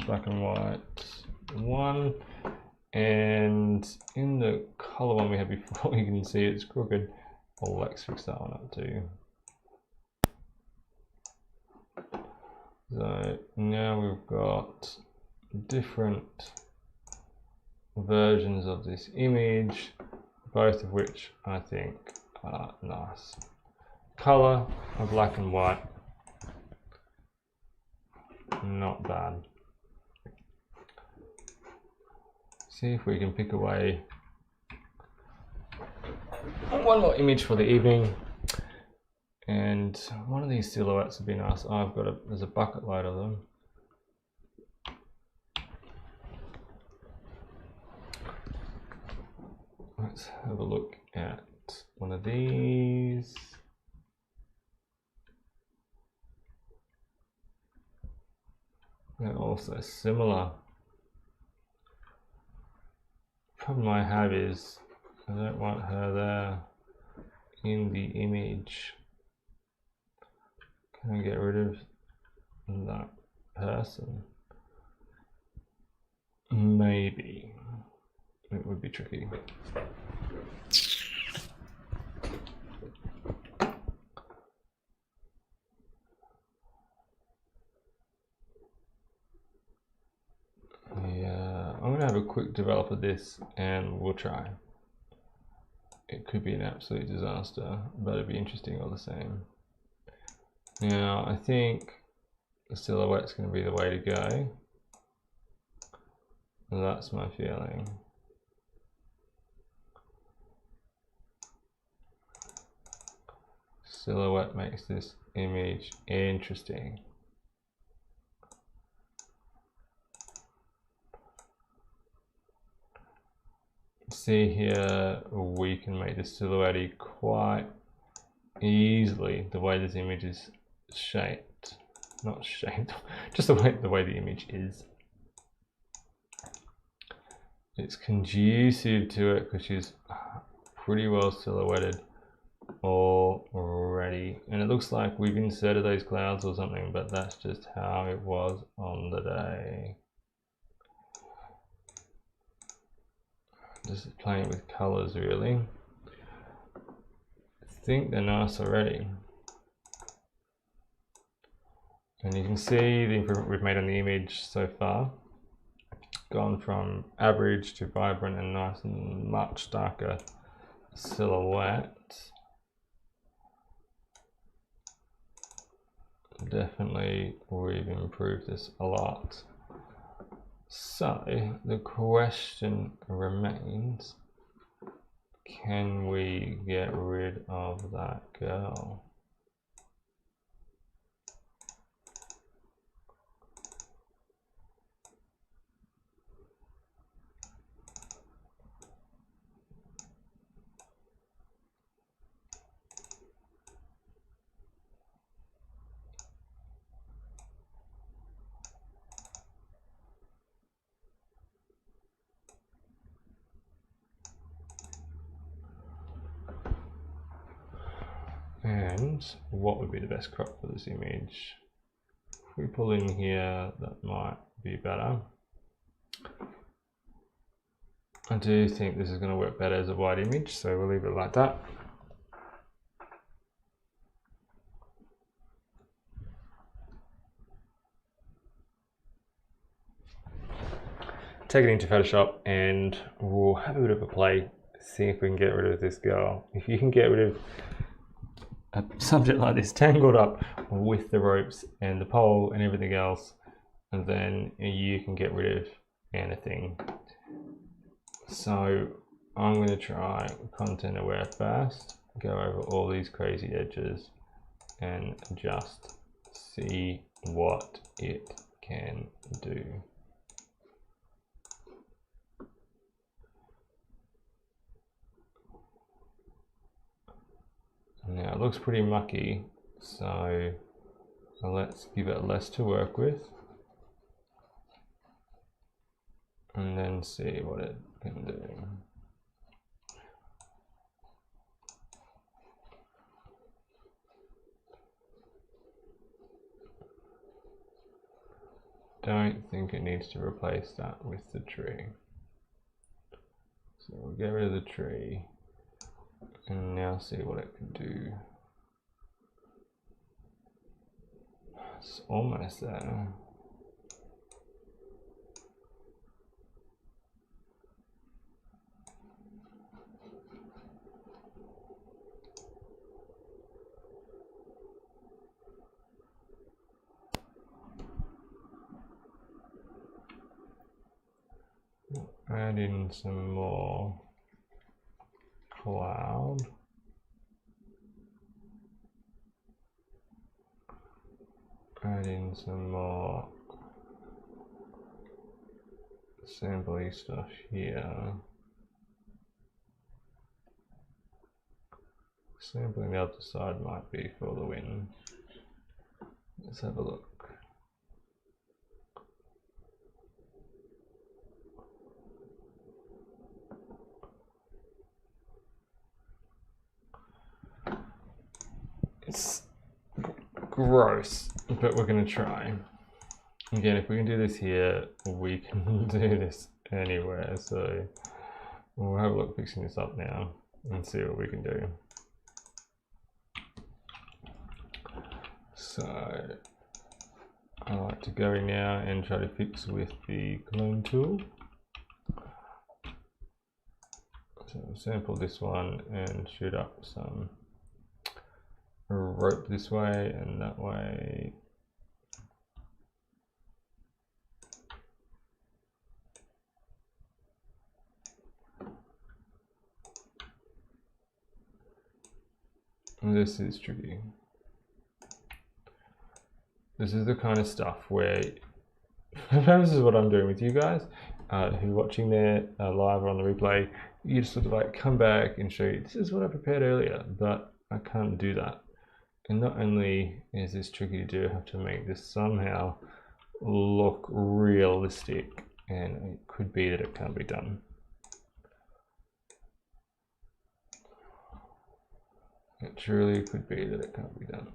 black and white 1. And in the color one we had before, you can see it's crooked. Well, let's fix that one up too. So now we've got different versions of this image, both of which I think are nice. Color of black and white, not bad. See if we can pick away one more image for the evening, and one of these silhouettes would be nice. I've got there's a bucket load of them. Let's have a look at one of these. They're also similar. Problem I have is I don't want her there in the image. Can I get rid of that person? Maybe. It would be tricky. Yeah, I'm gonna have a quick develop of this and we'll try. It could be an absolute disaster, but it'd be interesting all the same. Now, I think the silhouette's going to be the way to go. That's my feeling. Silhouette makes this image interesting. See here, we can make the silhouette quite easily the way this image is shaped. Not shaped, just the way the image is. It's conducive to it because she's pretty well silhouetted already, and it looks like we've inserted those clouds or something, but that's just how it was on the day. Just playing with colors really. I think they're nice already, and you can see the improvement we've made on the image so far. Gone from average to vibrant and nice and much darker silhouette. Definitely we've improved this a lot. So the question remains, can we get rid of that girl? And what would be the best crop for this image? If we pull in here, that might be better. I do think this is going to work better as a wide image, so we'll leave it like that. Take it into Photoshop and we'll have a bit of a play, see if we can get rid of this girl. If you can get rid of a subject like this tangled up with the ropes and the pole and everything else, and then you can get rid of anything. So I'm going to try content aware first, go over all these crazy edges and just see what it can do. Now it looks pretty mucky, so let's give it less to work with and then see what it can do. Don't think it needs to replace that with the tree. So we'll get rid of the tree and now see what it can do. It's almost there. Add in some more cloud. Add in some more sampley stuff here. Sampling the other side might be for the win. Let's have a look. It's gross, but we're going to try. Again, if we can do this here, we can do this anywhere. So we'll have a look fixing this up now and see what we can do. So I like to go in now and try to fix with the clone tool. So I'll sample this one and shoot up some rope this way and that way. And this is tricky. This is the kind of stuff where, this is what I'm doing with you guys who are watching there live or on the replay. You just sort of like come back and show you, this is what I prepared earlier, but I can't do that. And not only is this tricky to do, I have to make this somehow look realistic, and it could be that it can't be done. It truly could be that it can't be done.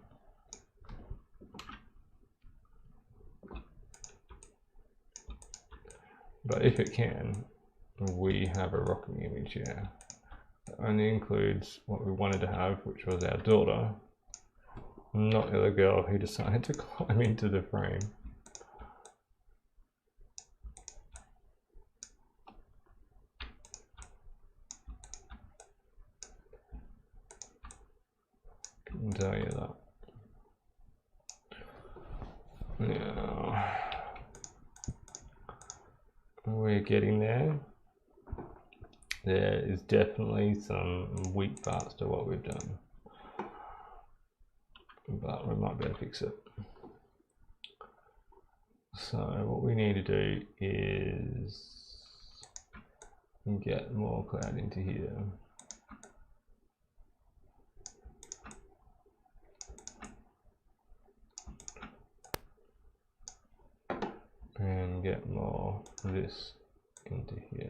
But if it can, we have a rocking image here that only includes what we wanted to have, which was our daughter, not the other girl who decided to climb into the frame. Can tell you that. Now, we're getting there. There is definitely some weak parts to what we've done, but we might be able to fix it. So what we need to do is get more cloud into here. And get more of this into here.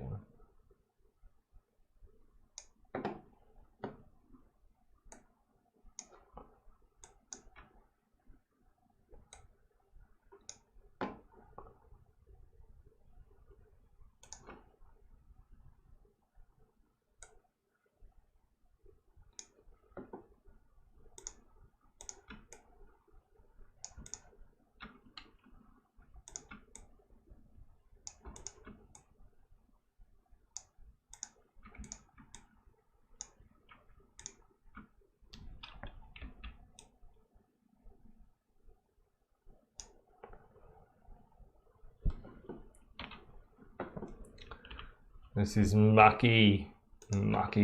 This is mucky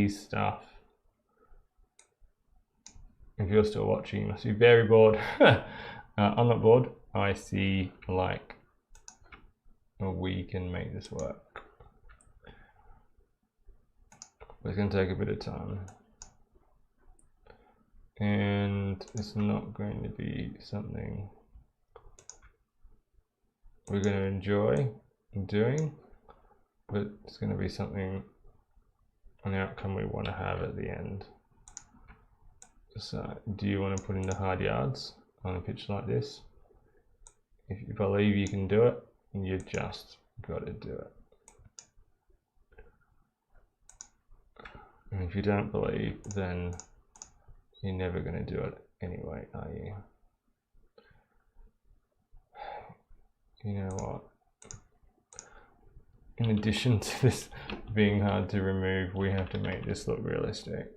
stuff. If you're still watching, you must be very bored. I'm not bored. I see like we can make this work. But it's going to take a bit of time. And it's not going to be something we're going to enjoy doing, but it's going to be something, an outcome we want to have at the end. So do you want to put in the hard yards on a pitch like this? If you believe you can do it, you just got to do it. And if you don't believe, then you're never going to do it anyway, are you? You know what? In addition to this being hard to remove, we have to make this look realistic.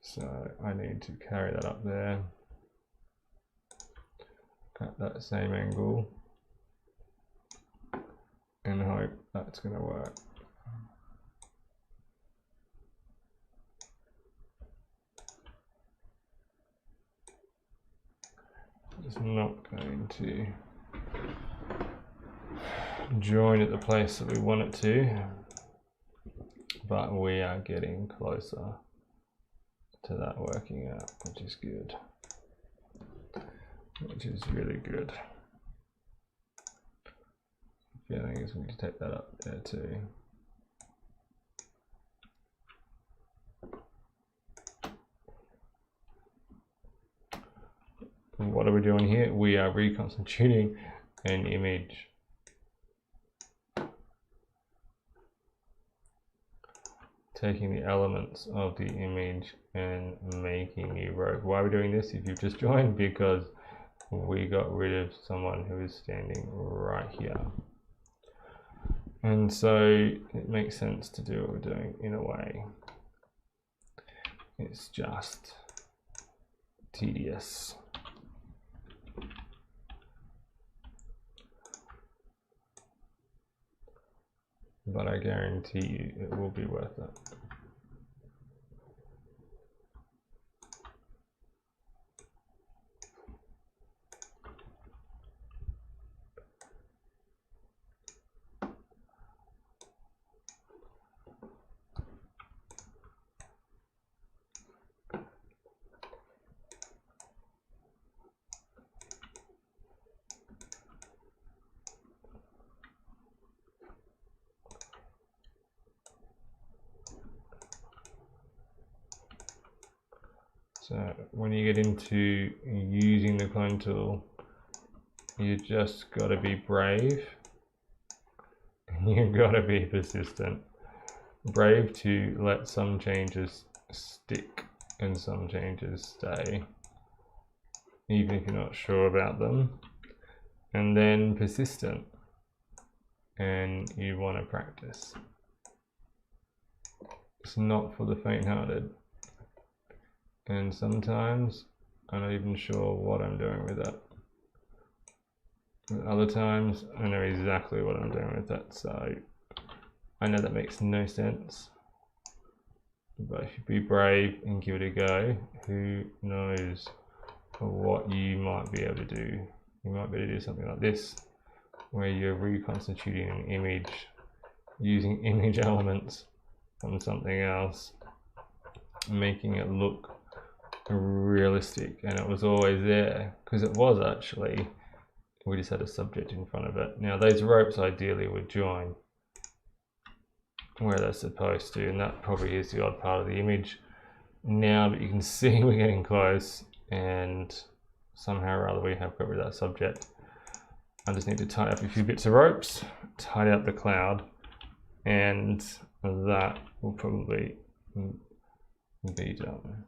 So I need to carry that up there at that same angle and hope that's going to work. It's not going to join at the place that we want it to, but we are getting closer to that working out, which is good. Which is really good. The feeling is we need to take that up there too. And what are we doing here? We are reconstituting an image. Taking the elements of the image and making a rope. Why are we doing this? If you've just joined, because we got rid of someone who is standing right here. And so it makes sense to do what we're doing in a way. It's just tedious. But I guarantee you it will be worth it. So when you get into using the clone tool, you just got to be brave. You've got to be persistent. Brave to let some changes stick and some changes stay, even if you're not sure about them. And then persistent, and you want to practice. It's not for the faint-hearted. And sometimes I'm not even sure what I'm doing with that. And other times I know exactly what I'm doing with that. So I know that makes no sense. But if you be brave and give it a go, who knows what you might be able to do. You might be able to do something like this, where you're reconstituting an image using image elements from something else, making it look realistic. And it was always there, because it was actually, we just had a subject in front of it. Now those ropes ideally would join where they're supposed to, and that probably is the odd part of the image now, but you can see we're getting close, and somehow or other we have got rid of that subject. I just need to tie up a few bits of ropes, tidy up the cloud, and that will probably be done.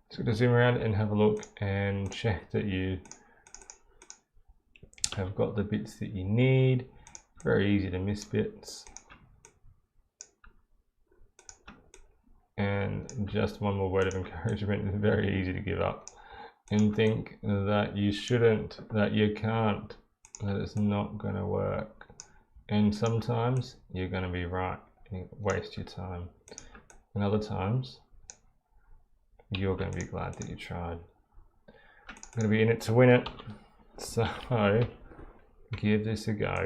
So to zoom around and have a look and check that you have got the bits that you need. Very easy to miss bits. And just one more word of encouragement, it's very easy to give up and think that you shouldn't, that you can't, that it's not going to work. And sometimes you're going to be right, you waste your time. and other times you're going to be glad that you tried. I'm going to be in it to win it, so give this a go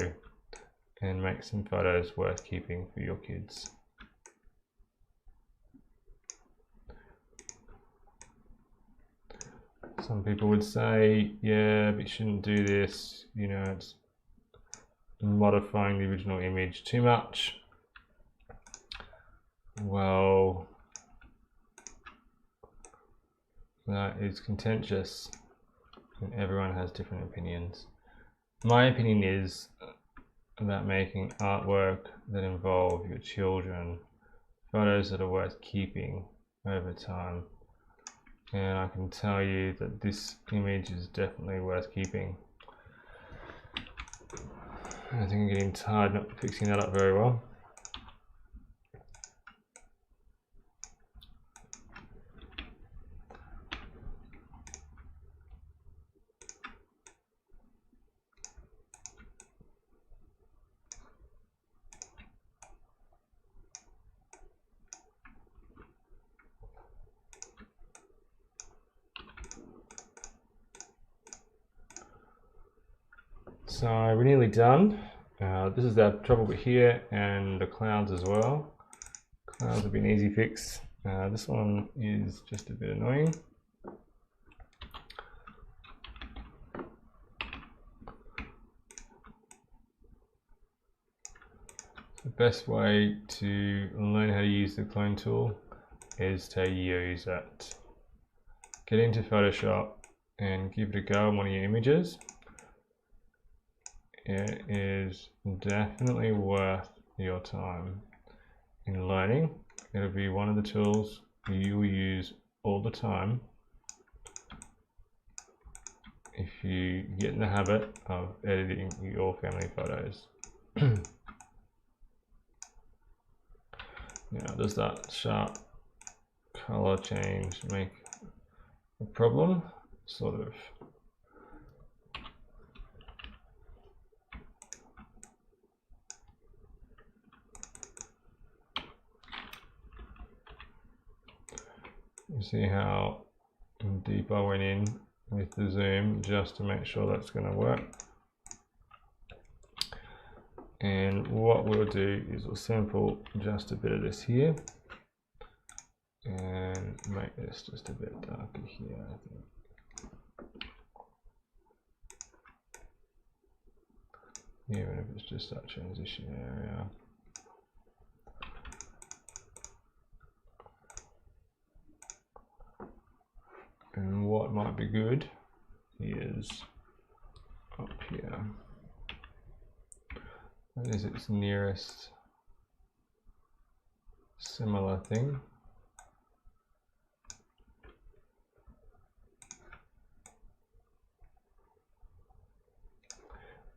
and make some photos worth keeping for your kids. Some people would say, yeah, but you shouldn't do this, you know, it's modifying the original image too much. Well, that is contentious, and everyone has different opinions. My opinion is about making artwork that involve your children, photos that are worth keeping over time. And I can tell you that this image is definitely worth keeping. I think I'm getting tired not fixing that up very well. So we're nearly done. This is our trouble bit here, and the clouds as well. Clouds will be an easy fix. This one is just a bit annoying. The best way to learn how to use the clone tool is to use it. Get into Photoshop and give it a go on one of your images. It is definitely worth your time in learning. It'll be one of the tools you will use all the time if you get in the habit of editing your family photos. Now, does that sharp color change make a problem? Sort of. You see how deep I went in with the zoom just to make sure that's going to work. And what we'll do is we'll sample just a bit of this here and make this just a bit darker here, I think. Even if it's just that transition area. And what might be good is up here. That is its nearest similar thing.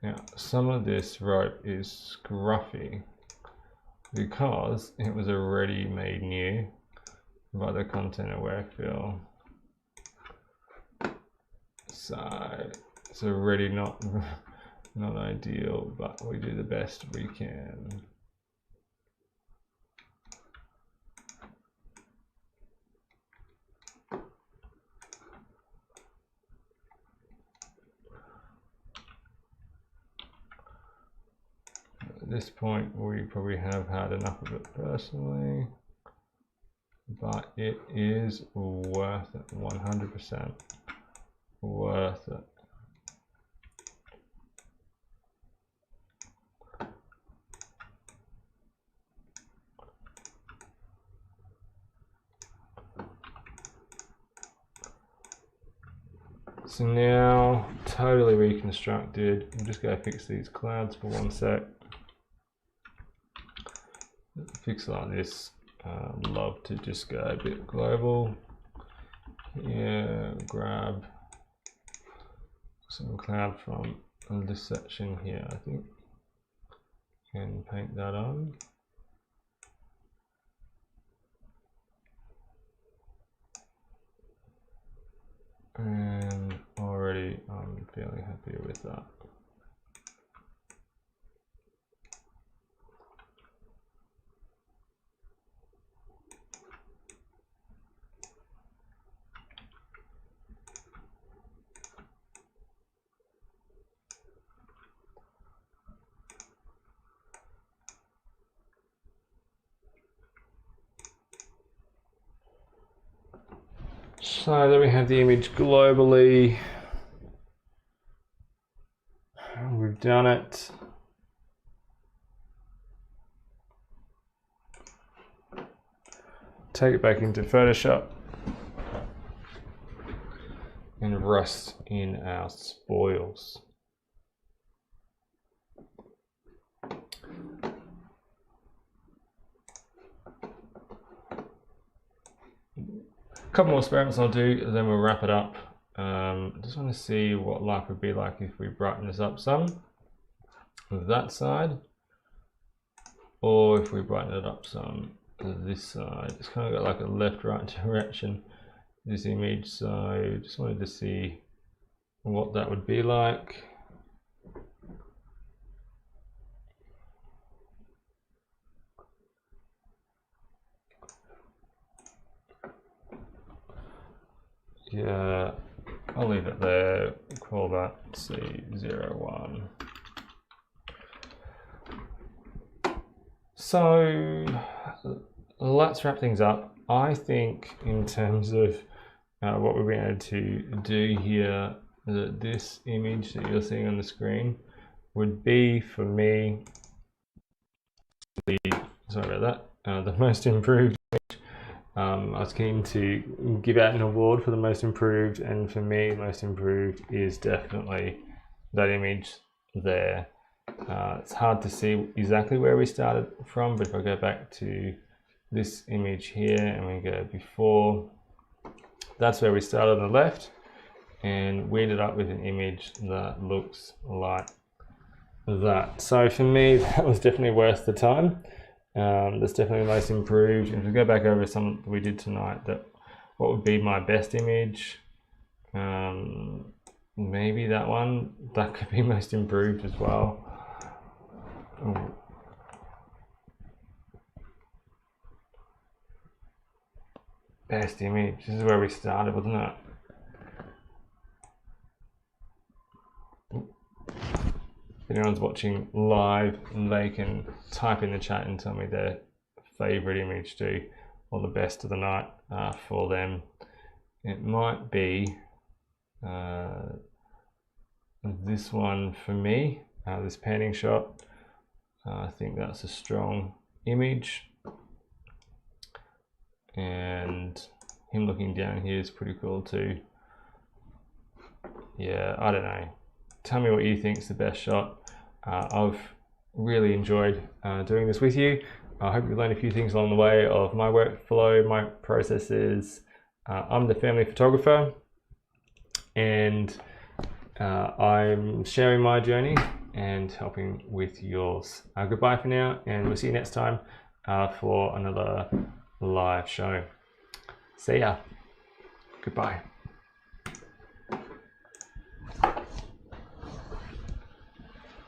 Now, some of this rope is scruffy because it was already made new by the content of Workfill. So it's already not ideal, but we do the best we can. At this point, we probably have had enough of it personally, but it is worth it, 100% worth it. So now, totally reconstructed. I'm just going to fix these clouds for 1 sec. Fix like this. I'd love to just go a bit global. Yeah, grab some cloud from this section here, I think, and paint that on. And already I'm fairly happy with that. So then we have the image globally. We've done it. Take it back into Photoshop and rust in our spoils. A couple more experiments I'll do, then we'll wrap it up. I just want to see what life would be like if we brighten this up some with that side, or if we brighten it up some with this side. It's kind of got like a left-right direction, this image, so just wanted to see what that would be like. Yeah, I'll leave it there, call that C01. So let's wrap things up. I think in terms of what we've been able to do here, that this image that you're seeing on the screen would be, for me, sorry about that, the most improved image. I was keen to give out an award for the most improved, and for me, most improved is definitely that image there. It's hard to see exactly where we started from, but if I go back to this image here and we go before, that's where we started on the left, and we ended up with an image that looks like that. So for me, that was definitely worth the time. That's definitely most improved. And if we go back over some that we did tonight, that what would be my best image, maybe that one, that could be most improved as well. Ooh. Best image, this is where we started, wasn't it? If anyone's watching live, they can type in the chat and tell me their favorite image too, or the best of the night for them. It might be this one for me, this panning shot. I think that's a strong image, and him looking down here is pretty cool too. Yeah, I don't know. Tell me what you think is the best shot. I've really enjoyed doing this with you. I hope you learned a few things along the way of my workflow, my processes. I'm the family photographer, and I'm sharing my journey and helping with yours. Goodbye for now, and we'll see you next time for another live show. See ya. Goodbye.